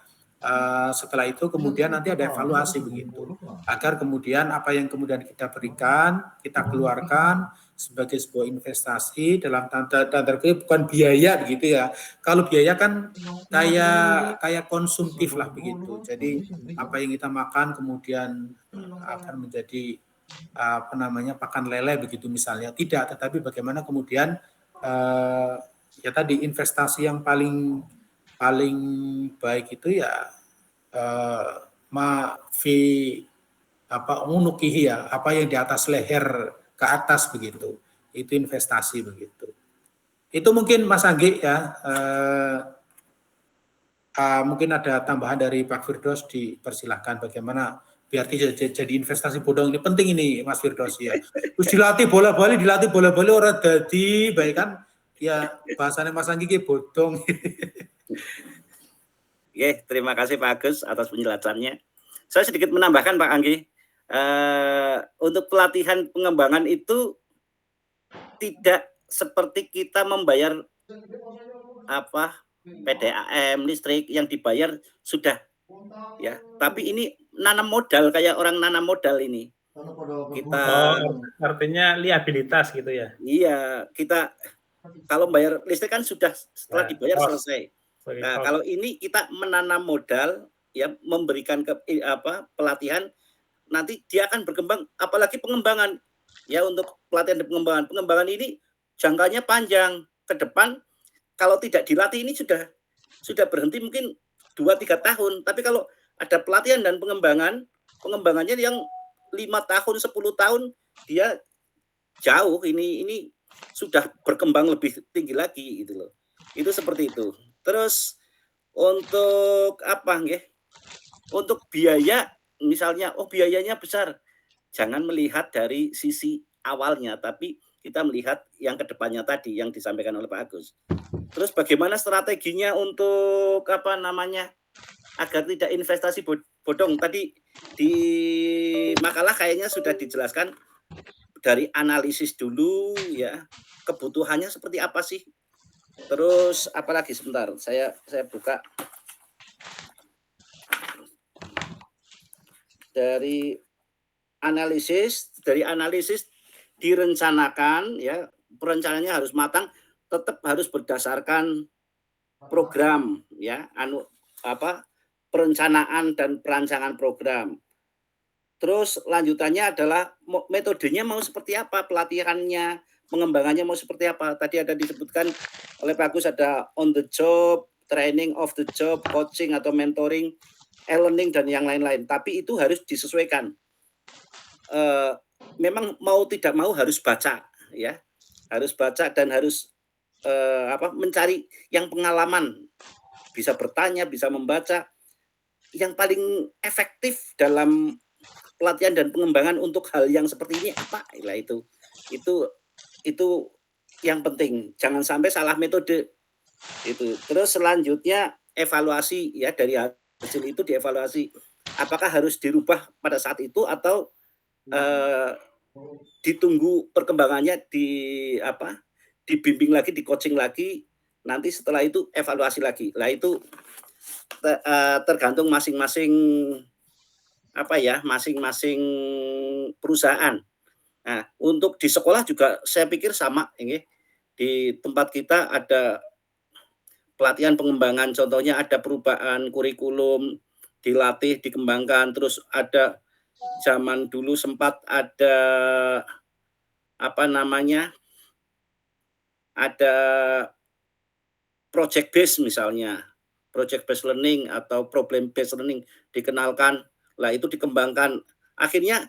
Setelah itu kemudian nanti ada evaluasi begitu, agar kemudian apa yang kemudian kita berikan, kita keluarkan sebagai sebuah investasi dalam tanda kutip bukan biaya begitu ya. Kalau biaya kan kayak konsumtif lah begitu. Jadi apa yang kita makan kemudian akan menjadi pakan lele begitu misalnya, tidak, tetapi bagaimana kemudian ya tadi investasi yang paling baik itu ya unukihi ya, apa yang di atas leher ke atas begitu, itu investasi begitu. Itu mungkin Mas Anggi ya. Mungkin ada tambahan dari Pak Firdaus, dipersilahkan bagaimana biar tidak jadi investasi bodong. Ini penting ini Mas Firdaus ya. Terus dilatih bola-bali orang dadi baik kan ya, bahasanya Mas Anggi ki bodong. Oke, terima kasih Pak Agus atas penjelasannya. Saya sedikit menambahkan Pak Anggi, untuk pelatihan pengembangan itu tidak seperti kita membayar PDAM listrik yang dibayar sudah ya, tapi ini nanam modal kayak orang nanam modal ini. Kita artinya liabilitas gitu ya. Iya, kita kalau bayar listrik kan sudah setelah dibayar selesai. Nah, kalau ini kita menanam modal ya, memberikan pelatihan, nanti dia akan berkembang, apalagi pengembangan ya. Untuk pelatihan dan pengembangan ini jangkanya panjang ke depan. Kalau tidak dilatih ini sudah berhenti mungkin 2-3 tahun. Tapi kalau ada pelatihan dan pengembangannya yang 5 tahun, 10 tahun, dia jauh ini sudah berkembang lebih tinggi lagi gitu loh. Itu seperti itu. Terus untuk untuk biaya, misalnya biayanya besar, jangan melihat dari sisi awalnya, tapi kita melihat yang kedepannya tadi yang disampaikan oleh Pak Agus. Terus bagaimana strateginya untuk agar tidak investasi bodong? Tadi di makalah kayaknya sudah dijelaskan dari analisis dulu ya, kebutuhannya seperti apa sih. Terus apalagi, sebentar saya buka dari analisis direncanakan ya, perencanaannya harus matang, tetap harus berdasarkan program ya, perencanaan dan perancangan program. Terus lanjutannya adalah metodenya mau seperti apa, pelatihannya, pengembangannya mau seperti apa. Tadi ada disebutkan oleh Pak Agus ada on the job, training of the job, coaching atau mentoring, e-learning dan yang lain-lain. Tapi itu harus disesuaikan. Memang mau tidak mau harus baca, ya, harus baca dan harus mencari yang pengalaman, bisa bertanya, bisa membaca. Yang paling efektif dalam pelatihan dan pengembangan untuk hal yang seperti ini apa? Nah, itu yang penting. Jangan sampai salah metode. Itu. Terus selanjutnya evaluasi, ya, dari hasil itu dievaluasi. Apakah harus dirubah pada saat itu atau ditunggu perkembangannya, dibimbing lagi, di coaching lagi, nanti setelah itu evaluasi lagi. Nah, itu tergantung masing-masing masing-masing perusahaan. Nah, untuk di sekolah juga saya pikir sama, ini di tempat kita ada pelatihan pengembangan, contohnya ada perubahan kurikulum, dilatih, dikembangkan, terus ada zaman dulu sempat ada ada project based misalnya, project based learning atau problem based learning dikenalkan. Lah itu dikembangkan. Akhirnya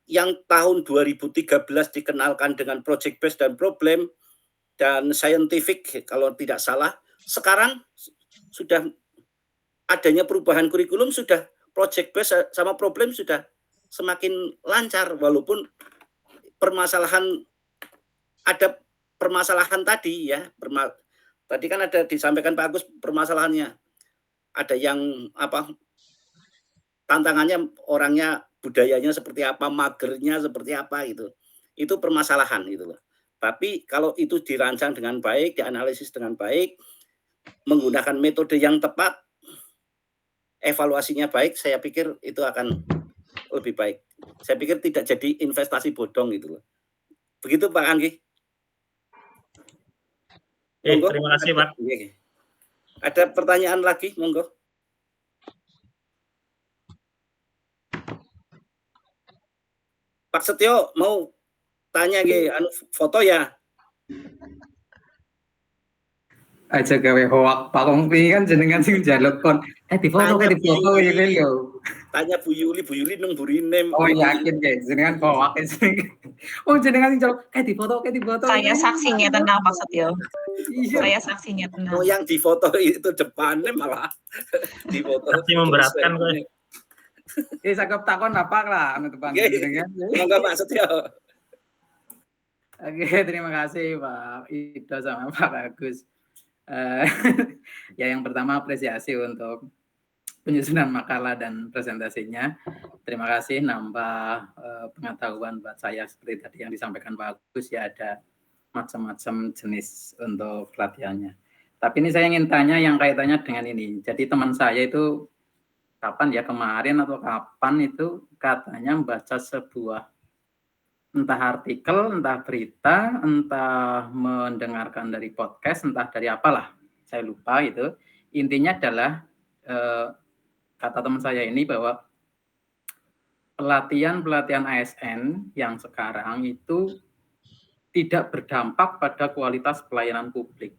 yang tahun 2013 dikenalkan dengan project based dan problem dan scientific kalau tidak salah. Sekarang sudah adanya perubahan kurikulum, sudah project based sama problem sudah semakin lancar, walaupun ada permasalahan tadi, ya. Tadi kan ada disampaikan Pak Agus permasalahannya. Ada yang tantangannya, orangnya budayanya seperti apa, magernya seperti apa, itu permasalahan gitu loh. Tapi kalau itu dirancang dengan baik, dianalisis dengan baik, menggunakan metode yang tepat, evaluasinya baik, saya pikir itu akan lebih baik. Saya pikir tidak jadi investasi bodong gitu loh. Begitu Pak Anggi. Monggo. Terima kasih Pak. Ada pertanyaan lagi, monggo. Pak Setio mau tanya foto ya? Aja gawe hoak Pak Kongpi kan jenengan sing njaluk kon. Di foto ya lho. Tanya Bu Yuli nang burine. Oh yakin guys, jenengan hoak Oh jenengan sing njaluk di foto. Saya saksinya tenang Pak Setio. Iya. Saya saksinya tenang. Oh yang di foto itu depannya malah di foto. Masih memberatkan kok. Sakep takon apa lah anu depan jenengan. Monggo Pak Setio. Oke, terima kasih Pak Ido sama Pak Agus. Ya yang pertama apresiasi untuk penyusunan makalah dan presentasinya. Terima kasih nambah pengetahuan buat saya seperti tadi yang disampaikan Pak Agus, ya ada macam-macam jenis untuk pelatihannya. Tapi ini saya ingin tanya yang kaitannya dengan ini. Jadi teman saya itu kemarin atau kapan itu katanya membaca sebuah entah artikel, entah berita, entah mendengarkan dari podcast, entah dari apalah, saya lupa itu. Intinya adalah kata teman saya ini bahwa pelatihan ASN yang sekarang itu tidak berdampak pada kualitas pelayanan publik.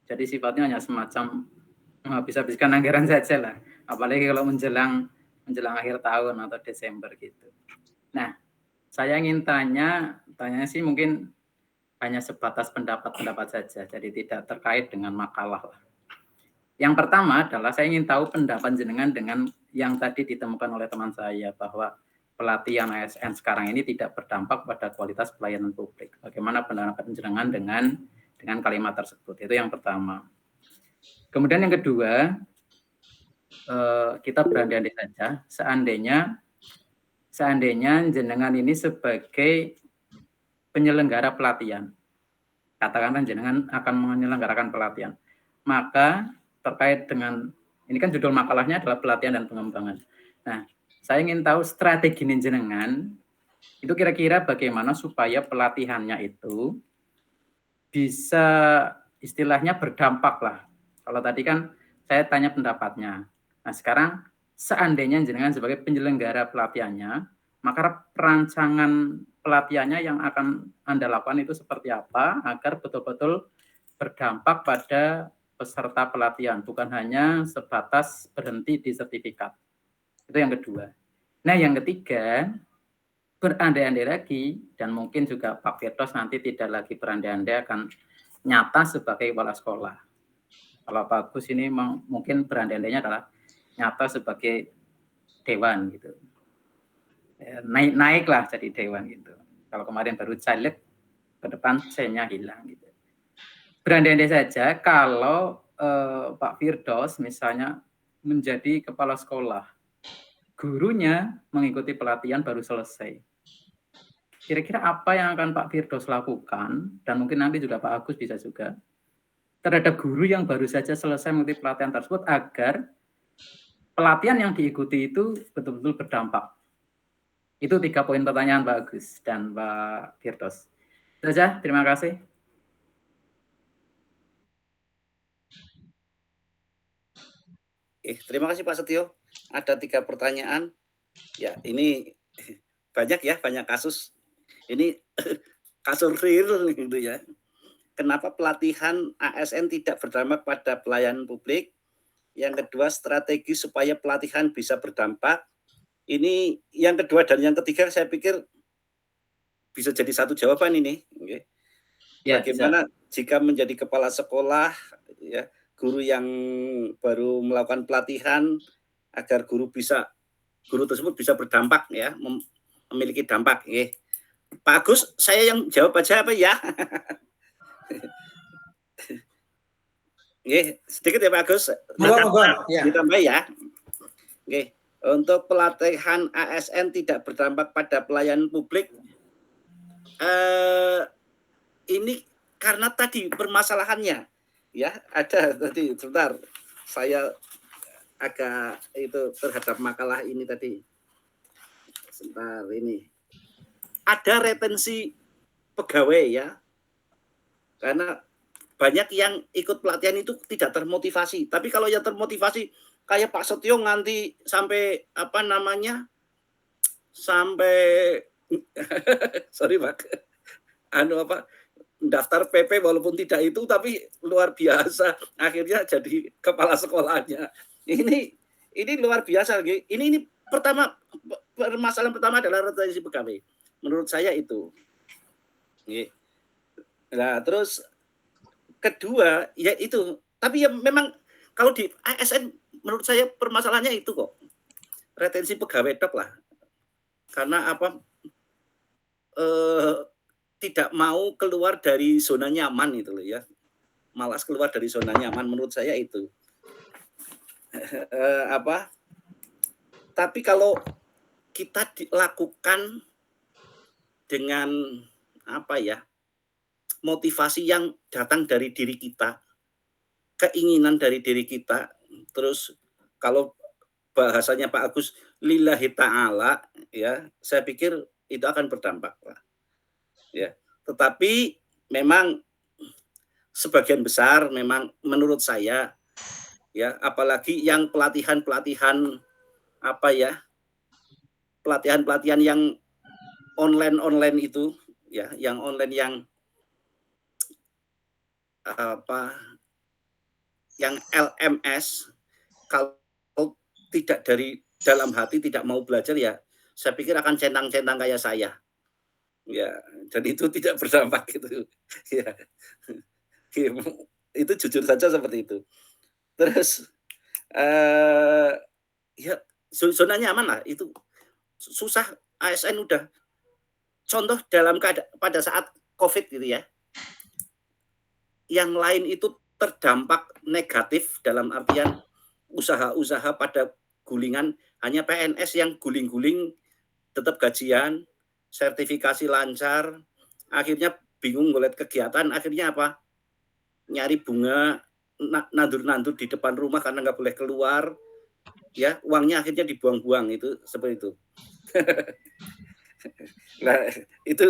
Jadi sifatnya hanya semacam menghabis-habiskan anggaran saja lah. Apalagi kalau menjelang akhir tahun atau Desember gitu. Nah, saya ingin tanya sih mungkin hanya sebatas pendapat saja, jadi tidak terkait dengan makalah lah. Yang pertama adalah saya ingin tahu pendapat jenengan dengan yang tadi ditemukan oleh teman saya bahwa pelatihan ASN sekarang ini tidak berdampak pada kualitas pelayanan publik. Bagaimana pendapat jenengan dengan kalimat tersebut? Itu yang pertama. Kemudian yang kedua, kita berandai-andai saja, seandainya jenengan ini sebagai penyelenggara pelatihan, katakanlah jenengan akan menyelenggarakan pelatihan, maka terkait dengan, ini kan judul makalahnya adalah pelatihan dan pengembangan. Nah, saya ingin tahu strategi jenengan, itu kira-kira bagaimana supaya pelatihannya itu bisa istilahnya berdampak lah. Kalau tadi kan saya tanya pendapatnya. Nah sekarang seandainya jenengan sebagai penyelenggara pelatihannya, maka perancangan pelatihannya yang akan Anda lakukan itu seperti apa agar betul-betul berdampak pada peserta pelatihan, bukan hanya sebatas berhenti di sertifikat. Itu yang kedua. Nah, yang ketiga, berandai-andai lagi, dan mungkin juga Pak Firdaus nanti tidak lagi berandai-andai akan nyata sebagai kepala sekolah. Kalau Pak Agus ini mungkin berandai-andainya adalah nyata sebagai dewan gitu. Naiklah jadi dewan gitu. Kalau kemarin baru caleg, ke depan C-nya hilang gitu. Berandai-andai saja kalau Pak Firdaus misalnya menjadi kepala sekolah, gurunya mengikuti pelatihan baru selesai. Kira-kira apa yang akan Pak Firdaus lakukan, dan mungkin nanti juga Pak Agus bisa juga, terhadap guru yang baru saja selesai mengikuti pelatihan tersebut agar pelatihan yang diikuti itu betul-betul berdampak. Itu 3 poin pertanyaan Pak Agus dan Pak Firdaus. Itu saja, terima kasih. Terima kasih Pak Setio. Ada 3 pertanyaan. Ya, ini banyak kasus. Ini kasus real gitu ya. Kenapa pelatihan ASN tidak berdampak pada pelayanan publik? Yang kedua, strategi supaya pelatihan bisa berdampak. Ini yang kedua dan yang ketiga saya pikir bisa jadi satu jawaban ini. Ya, bagaimana jika menjadi kepala sekolah, ya, guru yang baru melakukan pelatihan agar guru tersebut bisa berdampak, ya, memiliki dampak. Pak Agus, saya yang jawab aja apa ya? Sedikit ya Pak Agus. Ditambah ya. Untuk pelatihan ASN tidak berdampak pada pelayanan publik. Ini karena tadi permasalahannya, ya, ada tadi. Sebentar, saya agak itu terhadap makalah ini tadi. Sebentar, ini ada retensi pegawai, ya, karena banyak yang ikut pelatihan itu tidak termotivasi. Tapi kalau yang termotivasi kayak Pak Setio nganti sampai sampai sorry Pak, daftar PP walaupun tidak itu, tapi luar biasa akhirnya jadi kepala sekolahnya. Ini luar biasa. Ini permasalahan pertama adalah retensi pegawai. Menurut saya itu. Nah, terus kedua ya itu. Tapi ya memang kalau di ASN menurut saya permasalahannya itu kok. Retensi pegawai dok lah. Karena tidak mau keluar dari zona nyaman itu loh, ya. Malas keluar dari zona nyaman menurut saya itu. Tapi kalau kita dilakukan dengan motivasi yang datang dari diri kita, keinginan dari diri kita, terus kalau bahasanya Pak Agus lillahi ta'ala, ya, saya pikir itu akan berdampak lah. Ya, tetapi memang sebagian besar memang menurut saya, ya, apalagi yang pelatihan yang online itu, ya, yang online yang LMS, kalau tidak dari dalam hati tidak mau belajar, ya saya pikir akan centang-centang kayak saya. Ya, dan itu tidak berdampak gitu. Ya. Itu jujur saja seperti itu. Terus ya zona nyaman lah, itu susah. ASN udah contoh pada saat COVID gitu ya. Yang lain itu terdampak negatif dalam artian usaha-usaha pada gulingan, hanya PNS yang guling-guling tetap gajian, sertifikasi lancar, akhirnya bingung ngeliat kegiatan, akhirnya nyari bunga, nandur-nandur di depan rumah karena nggak boleh keluar, ya, uangnya akhirnya dibuang-buang, itu seperti itu. Nah, itu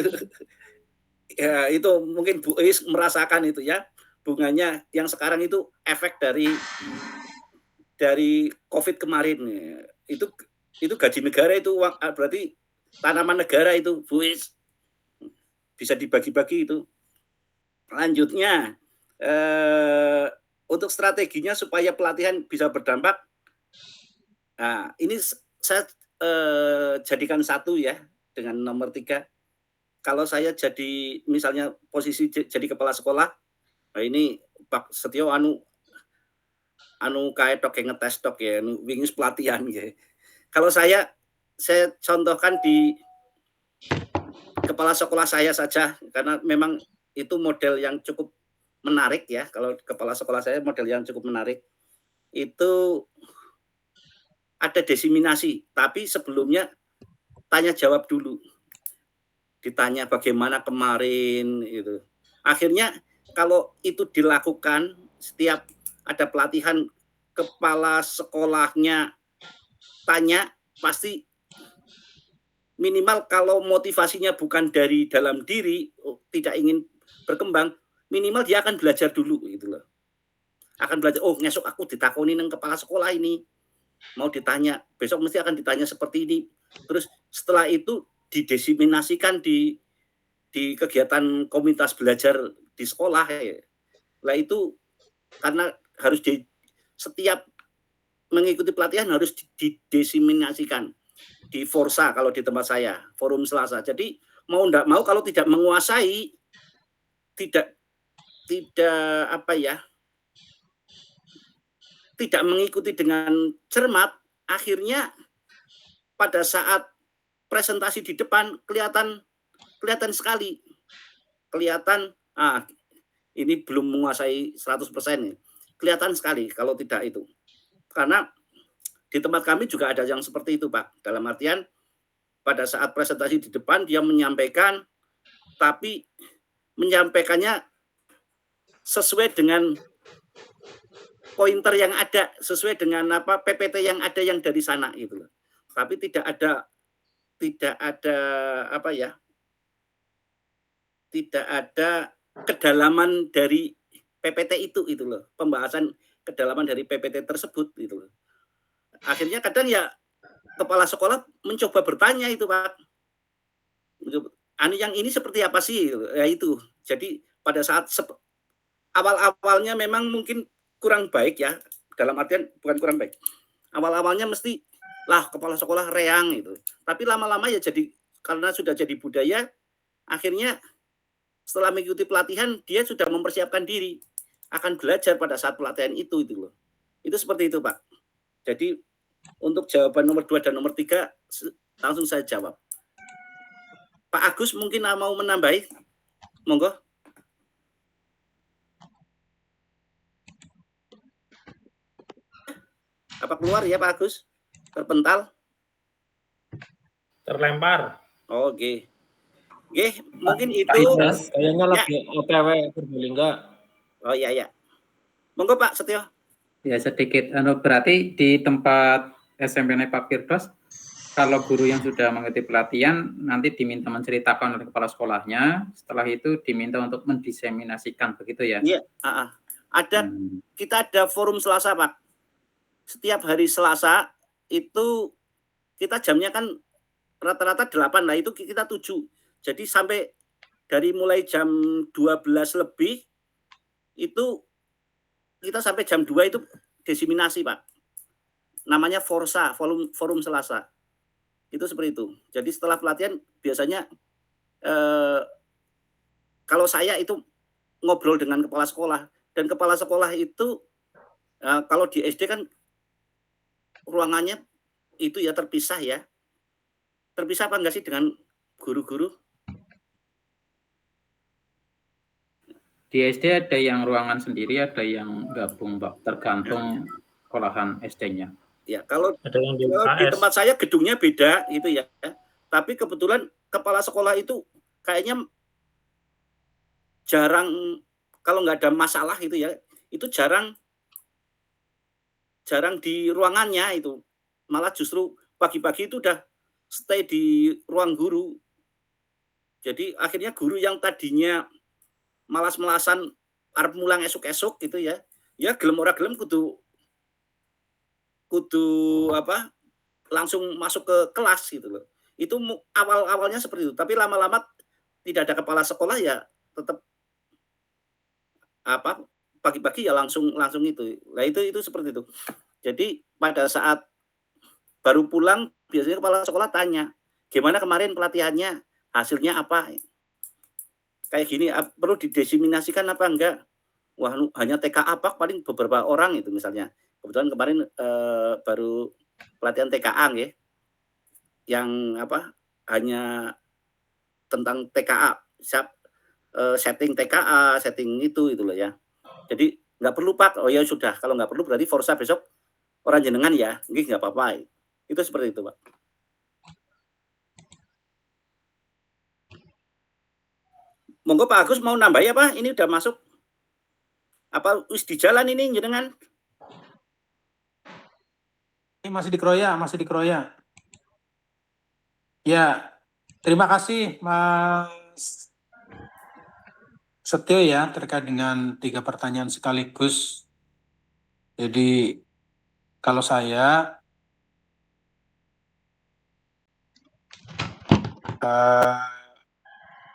ya, itu mungkin Bu Is merasakan itu, ya, bunganya yang sekarang itu efek dari COVID kemarin. itu gaji negara, itu uang, berarti tanaman negara itu, buis. Bisa dibagi-bagi itu. Lanjutnya, untuk strateginya supaya pelatihan bisa berdampak, nah ini saya jadikan satu ya dengan nomor 3. Kalau saya jadi misalnya posisi jadi kepala sekolah, nah ini Pak Setio anu kayak tok ngetes tok ya, wingis pelatihan ya. Kalau saya contohkan di kepala sekolah saya saja, karena memang itu model yang cukup menarik ya. Kalau kepala sekolah saya model yang cukup menarik. Itu ada diseminasi, tapi sebelumnya tanya jawab dulu. Ditanya bagaimana kemarin itu. Akhirnya kalau itu dilakukan setiap ada pelatihan, kepala sekolahnya tanya, pasti minimal kalau motivasinya bukan dari dalam diri, tidak ingin berkembang, minimal dia akan belajar dulu gitu loh. Akan belajar, oh ngesok aku ditakoni nang kepala sekolah ini, mau ditanya, besok mesti akan ditanya seperti ini. Terus setelah itu didiseminasikan di kegiatan komunitas belajar di sekolah ya. Lah itu karena harus setiap mengikuti pelatihan harus didiseminasikan di Forsa kalau di tempat saya, Forum Selasa. Jadi mau enggak mau kalau tidak menguasai, tidak apa ya, tidak mengikuti dengan cermat, akhirnya pada saat presentasi di depan kelihatan sekali, kelihatan ini belum menguasai 100%, kelihatan sekali kalau tidak itu. Karena di tempat kami juga ada yang seperti itu Pak, dalam artian pada saat presentasi di depan dia menyampaikan, tapi menyampaikannya sesuai dengan pointer yang ada, sesuai dengan apa PPT yang ada yang dari sana gitu loh. Tapi tidak ada apa ya, tidak ada kedalaman dari PPT itu loh, pembahasan kedalaman dari PPT tersebut gitu loh. Akhirnya kadang ya kepala sekolah mencoba bertanya itu Pak, yang ini seperti apa sih ya itu. Jadi pada saat awal-awalnya memang mungkin kurang baik ya, dalam artian bukan kurang baik, awal-awalnya mesti lah kepala sekolah reang itu, tapi lama-lama ya jadi karena sudah jadi budaya, akhirnya setelah mengikuti pelatihan dia sudah mempersiapkan diri akan belajar pada saat pelatihan itu loh. Itu seperti itu Pak. Jadi untuk jawaban nomor 2 dan nomor 3 langsung saya jawab. Pak Agus mungkin mau menambahi, monggo. Apa keluar ya Pak Agus? Terpental? Terlempar. Oke. Oke, mungkin itu. Kayaknya lagi OTW Purbalingga. Oh iya. Monggo Pak Setio. Ya sedikit, berarti di tempat SMP Pak Firdaus, kalau guru yang sudah mengikuti pelatihan nanti diminta menceritakan oleh kepala sekolahnya, setelah itu diminta untuk mendiseminasikan, begitu ya? Iya, kita ada forum Selasa Pak. Setiap hari Selasa itu kita jamnya kan rata-rata 8, lah itu kita 7. Jadi sampai dari mulai jam 12 lebih itu kita sampai jam 2 itu diseminasi Pak. Namanya Forsa, forum Selasa. Itu seperti itu. Jadi setelah pelatihan biasanya kalau saya itu ngobrol dengan kepala sekolah, dan kepala sekolah itu kalau di SD kan ruangannya itu ya terpisah ya. Terpisah apa enggak sih dengan guru-guru? Di SD ada yang ruangan sendiri, ada yang gabung Pak, tergantung sekolahan SD-nya. Ya, kalau ada yang di tempat saya gedungnya beda itu ya. Tapi kebetulan kepala sekolah itu kayaknya jarang, kalau nggak ada masalah itu ya, itu jarang di ruangannya itu. Malah justru pagi-pagi itu udah stay di ruang guru. Jadi akhirnya guru yang tadinya malas-malasan arep mulang esuk-esuk gitu ya gelem ora gelem kudu apa langsung masuk ke kelas gitu loh. Itu awal-awalnya seperti itu, tapi lama-lama tidak ada kepala sekolah ya tetap apa pagi-pagi ya langsung itu. Nah itu seperti itu. Jadi pada saat baru pulang biasanya kepala sekolah tanya, gimana kemarin pelatihannya, hasilnya apa? Kayak gini perlu didiseminasikan apa enggak? Wah hanya TKA apa paling beberapa orang itu misalnya. Kebetulan kemarin baru pelatihan TKA ya, yang apa hanya tentang TKA, setting TKA, setting itu loh ya. Jadi nggak perlu Pak, oh ya sudah, kalau nggak perlu berarti forsa besok orang jenengan ya, nggih nggak apa-apa. Itu seperti itu Pak. Monggo Pak Agus mau nambah ya Pak, ini udah masuk. Apa wis di jalan ini jenengan? Ini masih dikeroyak. Ya, terima kasih Mas Setio ya terkait dengan 3 pertanyaan sekaligus. Jadi kalau saya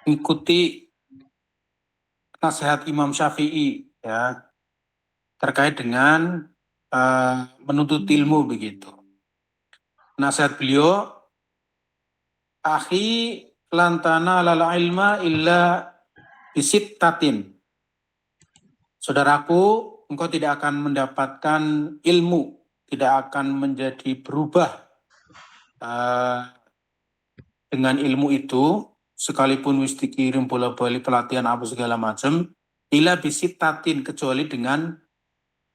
ikuti nasihat Imam Syafi'i ya terkait dengan menuntut ilmu begitu. Nasihat beliau, akhi lantana lal ilma illa bisittatin. Saudaraku, engkau tidak akan mendapatkan ilmu, tidak akan menjadi berubah dengan ilmu itu, sekalipun wis dikirim bola-bali pelatihan apa segala macam, illa bisittatin, kecuali dengan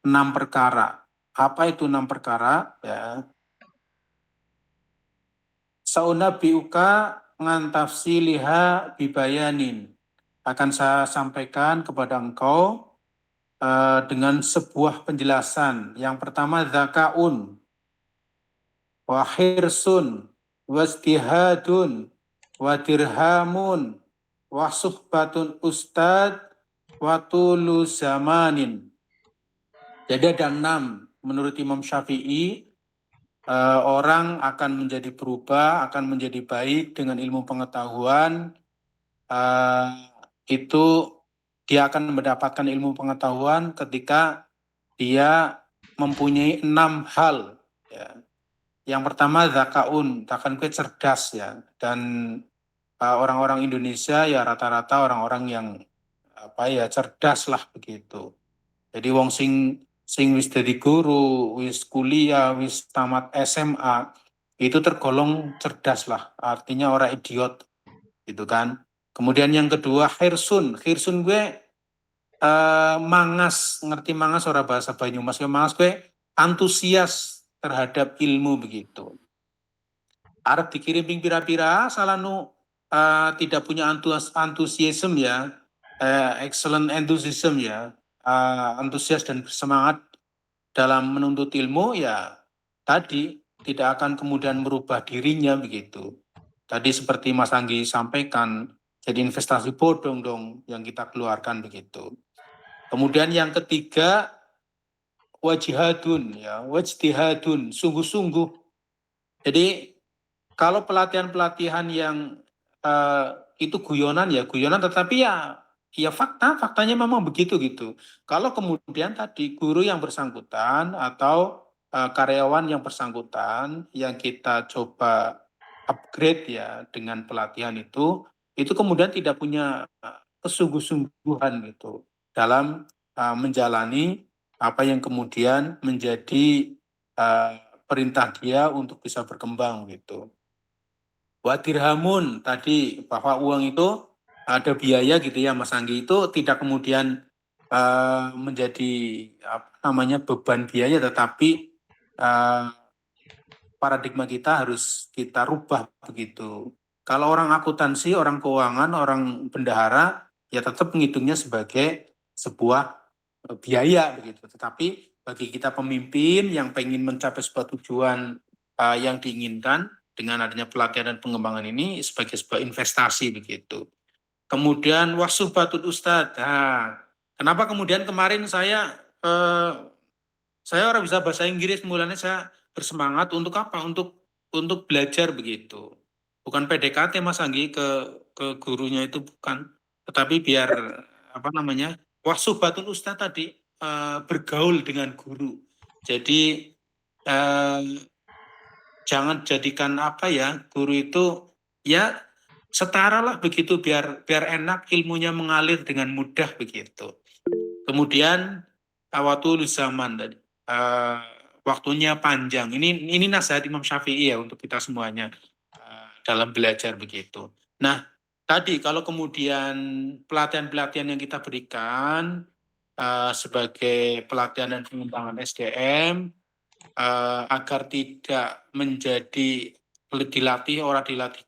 6 perkara. Apa itu 6 perkara? Ya. Saunabiuka ngantafsiliha bibayanin. Akan saya sampaikan kepada engkau dengan sebuah penjelasan. Yang pertama, dzakaun, wa hirsun, wastihadun, wa dirhamun, wa suhbatun ustad, wa tulu zamanin. Jadi ada 6 menurut Imam Syafi'i. Orang akan menjadi berubah, akan menjadi baik dengan ilmu pengetahuan. Itu dia akan mendapatkan ilmu pengetahuan ketika dia mempunyai 6 hal. Ya. Yang pertama zakaun, takkan gue cerdas ya. Dan orang-orang Indonesia ya rata-rata orang-orang yang cerdas lah begitu. Jadi wong sing wis dadi guru, wis kuliah, wis tamat SMA, itu tergolong cerdas lah, artinya orang idiot, gitu kan. Kemudian yang kedua, khirsun gue mangas, ngerti mangas orang bahasa Banyumas, mangas gue antusias terhadap ilmu begitu. Arep dikirim ping pira-pira, salanu tidak punya antusiasme ya, excellent enthusiasm ya, antusias dan bersemangat dalam menuntut ilmu ya tadi tidak akan kemudian merubah dirinya begitu. Tadi seperti Mas Anggi sampaikan, jadi investasi bodong dong yang kita keluarkan begitu. Kemudian yang ketiga wajihadun ya, wajtihadun, sungguh-sungguh. Jadi kalau pelatihan-pelatihan yang itu guyonan tetapi ya faktanya memang begitu gitu. Kalau kemudian tadi guru yang bersangkutan atau karyawan yang bersangkutan yang kita coba upgrade ya dengan pelatihan itu kemudian tidak punya kesungguh-sungguhan gitu dalam menjalani apa yang kemudian menjadi perintah dia untuk bisa berkembang gitu. Wa dirhamun tadi bahwa uang itu ada biaya gitu ya Mas Anggi, itu tidak kemudian menjadi beban biaya, tetapi paradigma kita harus kita rubah begitu. Kalau orang akuntansi, orang keuangan, orang bendahara ya tetap menghitungnya sebagai sebuah biaya begitu. Tetapi bagi kita pemimpin yang pengen mencapai sebuah tujuan yang diinginkan dengan adanya pelatihan dan pengembangan ini sebagai sebuah investasi begitu. Kemudian wasuhbatul ustadz. Nah, kenapa kemudian kemarin saya orang bisa bahasa Inggris, mulanya saya bersemangat untuk apa? Untuk untuk belajar begitu. Bukan PDKT Mas Anggi ke gurunya itu bukan, tetapi biar apa namanya? Wasubatun Ustadz tadi bergaul dengan guru. Jadi jangan jadikan apa ya, guru itu ya setara lah begitu, biar enak ilmunya mengalir dengan mudah begitu. Kemudian tawatul zaman tadi, waktunya panjang. Ini nasihat Imam Syafi'i ya untuk kita semuanya dalam belajar begitu. Nah, tadi kalau kemudian pelatihan-pelatihan yang kita berikan sebagai pelatihan dan pengembangan SDM agar tidak menjadi dilatih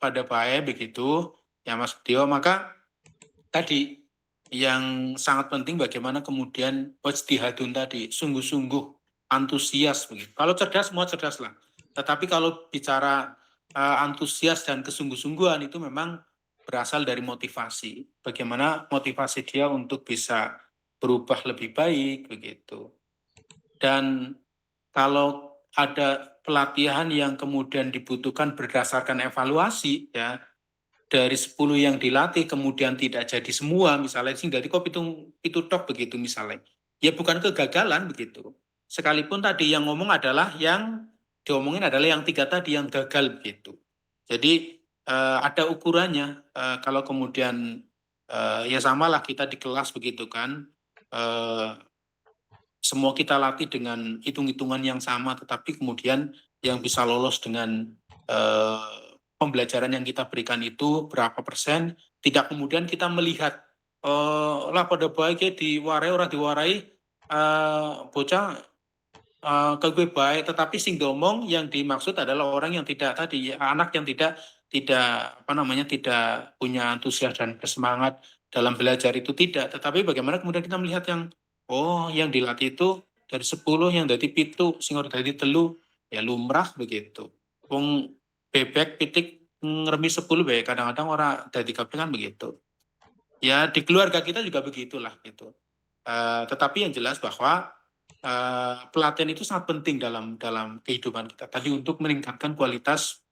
pada baik begitu ya Mas Dio, maka tadi yang sangat penting bagaimana kemudian wajtihadun tadi, sungguh-sungguh antusias begitu. Kalau cerdas semua cerdas lah, tetapi kalau bicara antusias dan kesungguh-sungguhan itu memang berasal dari motivasi, bagaimana motivasi dia untuk bisa berubah lebih baik begitu. Dan kalau ada pelatihan yang kemudian dibutuhkan berdasarkan evaluasi ya, dari 10 yang dilatih kemudian tidak jadi semua misalnya, sing dari kok itu tok begitu misalnya, ya bukan kegagalan begitu, sekalipun tadi yang ngomong adalah yang diomongin adalah yang 3 tadi yang gagal begitu. Jadi ada ukurannya. Kalau kemudian ya samalah kita di kelas begitu kan, semua kita latih dengan hitung-hitungan yang sama, tetapi kemudian yang bisa lolos dengan pembelajaran yang kita berikan itu berapa persen, tidak kemudian kita melihat lah pada baiknya diwarai orang diwarai bocah ke gue baik, tetapi sing domong yang dimaksud adalah orang yang tidak tadi, anak yang tidak apa namanya, tidak punya antusias dan semangat dalam belajar itu tidak, tetapi bagaimana kemudian kita melihat yang yang dilatih itu dari 10 yang dari pitu sing ora dari telu ya lumrah begitu. Wong bebek pitik ngeremis 10 bae kadang-kadang orang dari kabeh kan begitu. Ya di keluarga kita juga begitulah gitu. Tetapi yang jelas bahwa pelatihan itu sangat penting dalam kehidupan kita tadi untuk meningkatkan kualitas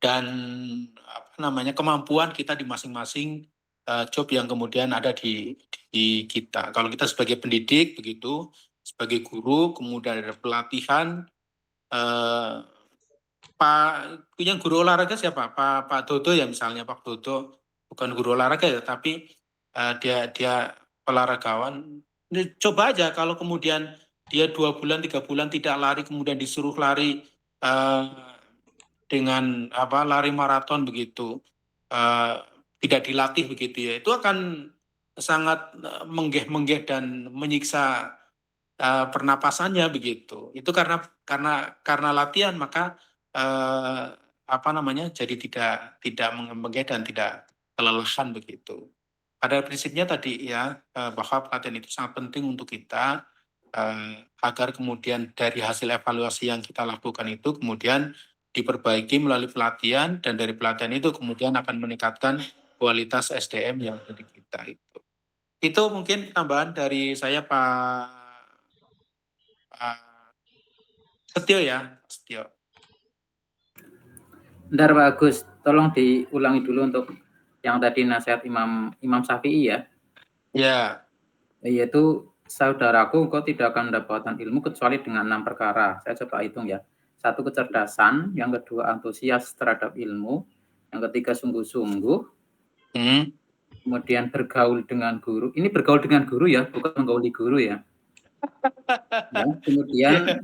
dan apa namanya kemampuan kita di masing-masing job yang kemudian ada di kita. Kalau kita sebagai pendidik begitu, sebagai guru, kemudian ada pelatihan. Yang guru olahraga siapa? Pak Dodo ya misalnya, Pak Dodo bukan guru olahraga ya, tapi dia olahragawan. Coba aja kalau kemudian dia 2 bulan, 3 bulan tidak lari, kemudian disuruh lari dengan lari maraton begitu, tidak dilatih begitu ya, itu akan sangat menggeh-menggeh dan menyiksa pernapasannya begitu. Itu karena latihan, maka jadi tidak menggeh dan tidak kelelahan begitu. Pada prinsipnya tadi ya, bahwa pelatihan itu sangat penting untuk kita agar kemudian dari hasil evaluasi yang kita lakukan itu kemudian diperbaiki melalui pelatihan, dan dari pelatihan itu kemudian akan meningkatkan kualitas SDM yang ada di kita itu. Itu mungkin tambahan dari saya Pak Setio ya, Setio. Bentar Pak Agus, tolong diulangi dulu untuk yang tadi nasihat Imam Syafi'i ya. Ya. Yaitu saudaraku, kau tidak akan mendapatkan ilmu kecuali dengan 6 perkara. Saya coba hitung ya. 1, kecerdasan, yang kedua antusias terhadap ilmu, yang ketiga sungguh-sungguh, kemudian bergaul dengan guru. Ini bergaul dengan guru ya, bukan menggauli guru ya. Ya, kemudian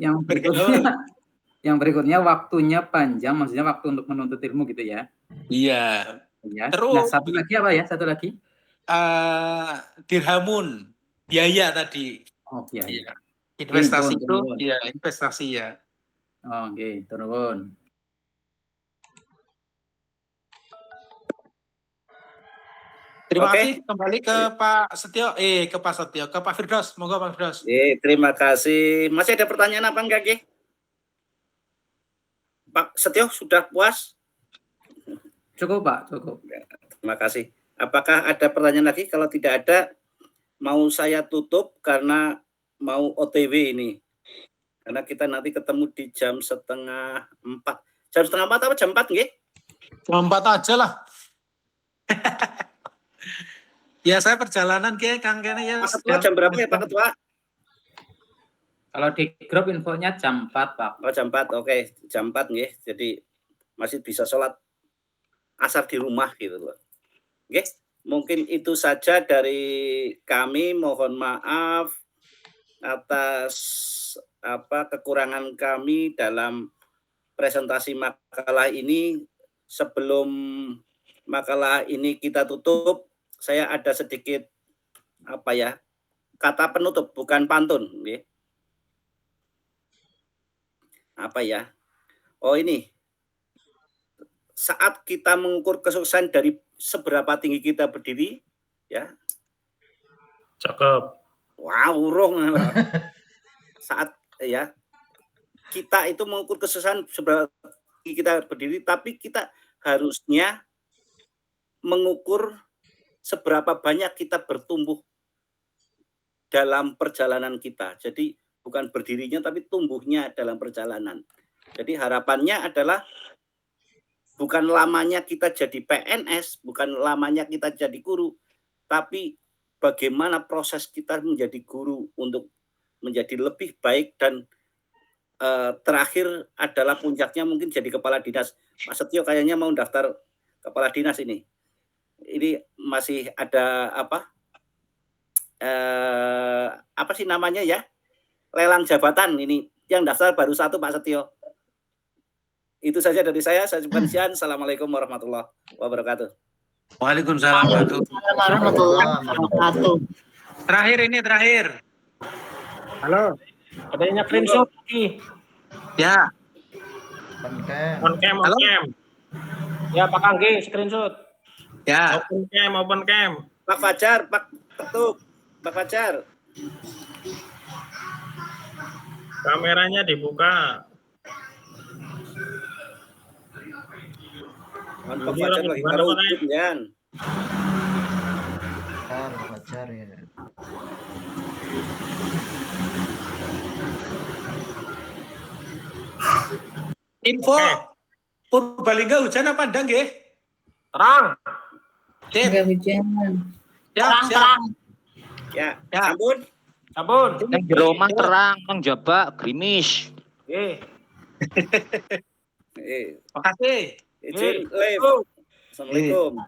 yang berikutnya waktunya panjang, maksudnya waktu untuk menuntut ilmu gitu ya. Iya. Ya. Nah, satu lagi apa ya? Satu lagi? Dirhamun, biaya tadi. Oh, biaya. Investasi itu, ya investasi ya. Oke, turun. Terima kasih, kembali ke Pak Setio, ke Pak Firdaus, monggo Pak Firdaus. Terima kasih. Masih ada pertanyaan apa enggak, Ki? Pak Setio sudah puas? Cukup Pak, cukup. Terima kasih. Apakah ada pertanyaan lagi? Kalau tidak ada, mau saya tutup karena mau OTW ini. Karena kita nanti ketemu di jam 3:30. Jam 3:30 apa jam 4 nggih? Jam 4 aja lah. Ya saya perjalanan Kang Kene ya. Pak Ketua jam berapa ya Pak Ketua? Kalau di grup infonya jam 4, Pak. Oh jam 4, oke. Jam 4 nggih. Jadi masih bisa sholat asar di rumah gitu loh. Oke, mungkin itu saja dari kami. Mohon maaf atas kekurangan kami dalam presentasi makalah ini. Sebelum makalah ini kita tutup, saya ada sedikit kata penutup, bukan pantun. Oh ini, saat kita mengukur kesuksesan dari seberapa tinggi kita berdiri, ya. Cakep. Wow, urung. Saat ya kita itu mengukur kesuksesan seberapa tinggi kita berdiri, tapi kita harusnya mengukur seberapa banyak kita bertumbuh dalam perjalanan kita. Jadi bukan berdirinya tapi tumbuhnya dalam perjalanan. Jadi harapannya adalah bukan lamanya kita jadi PNS, bukan lamanya kita jadi guru, tapi bagaimana proses kita menjadi guru untuk menjadi lebih baik dan terakhir adalah puncaknya mungkin jadi kepala dinas. Pak Setio kayaknya mau daftar kepala dinas ini. Ini masih ada apa sih namanya ya? Lelang jabatan ini. Yang daftar baru 1 Pak Setio. Itu saja dari saya. Saya Subhan Sian. Assalamualaikum warahmatullahi wabarakatuh. Waalaikumsalam warahmatullahi wabarakatuh. Terakhir. Halo. Adanya screenshot lagi. Ya. On cam. Ya Pak Anggi screenshot. Ya. Open cam. Pak Fajar, Pak Ketuk, Pak Fajar. Kameranya dibuka. Pak Fajar lagi taruh ujung Jan. Pak Fajar ya. Info Purbalingga hujan apa enggak nggih? Terang. Enggak hujan. Terang. Ya, ampun. Yang di rumah terang, yang Jaba gerimis. Makasih. Izin live. Assalamualaikum.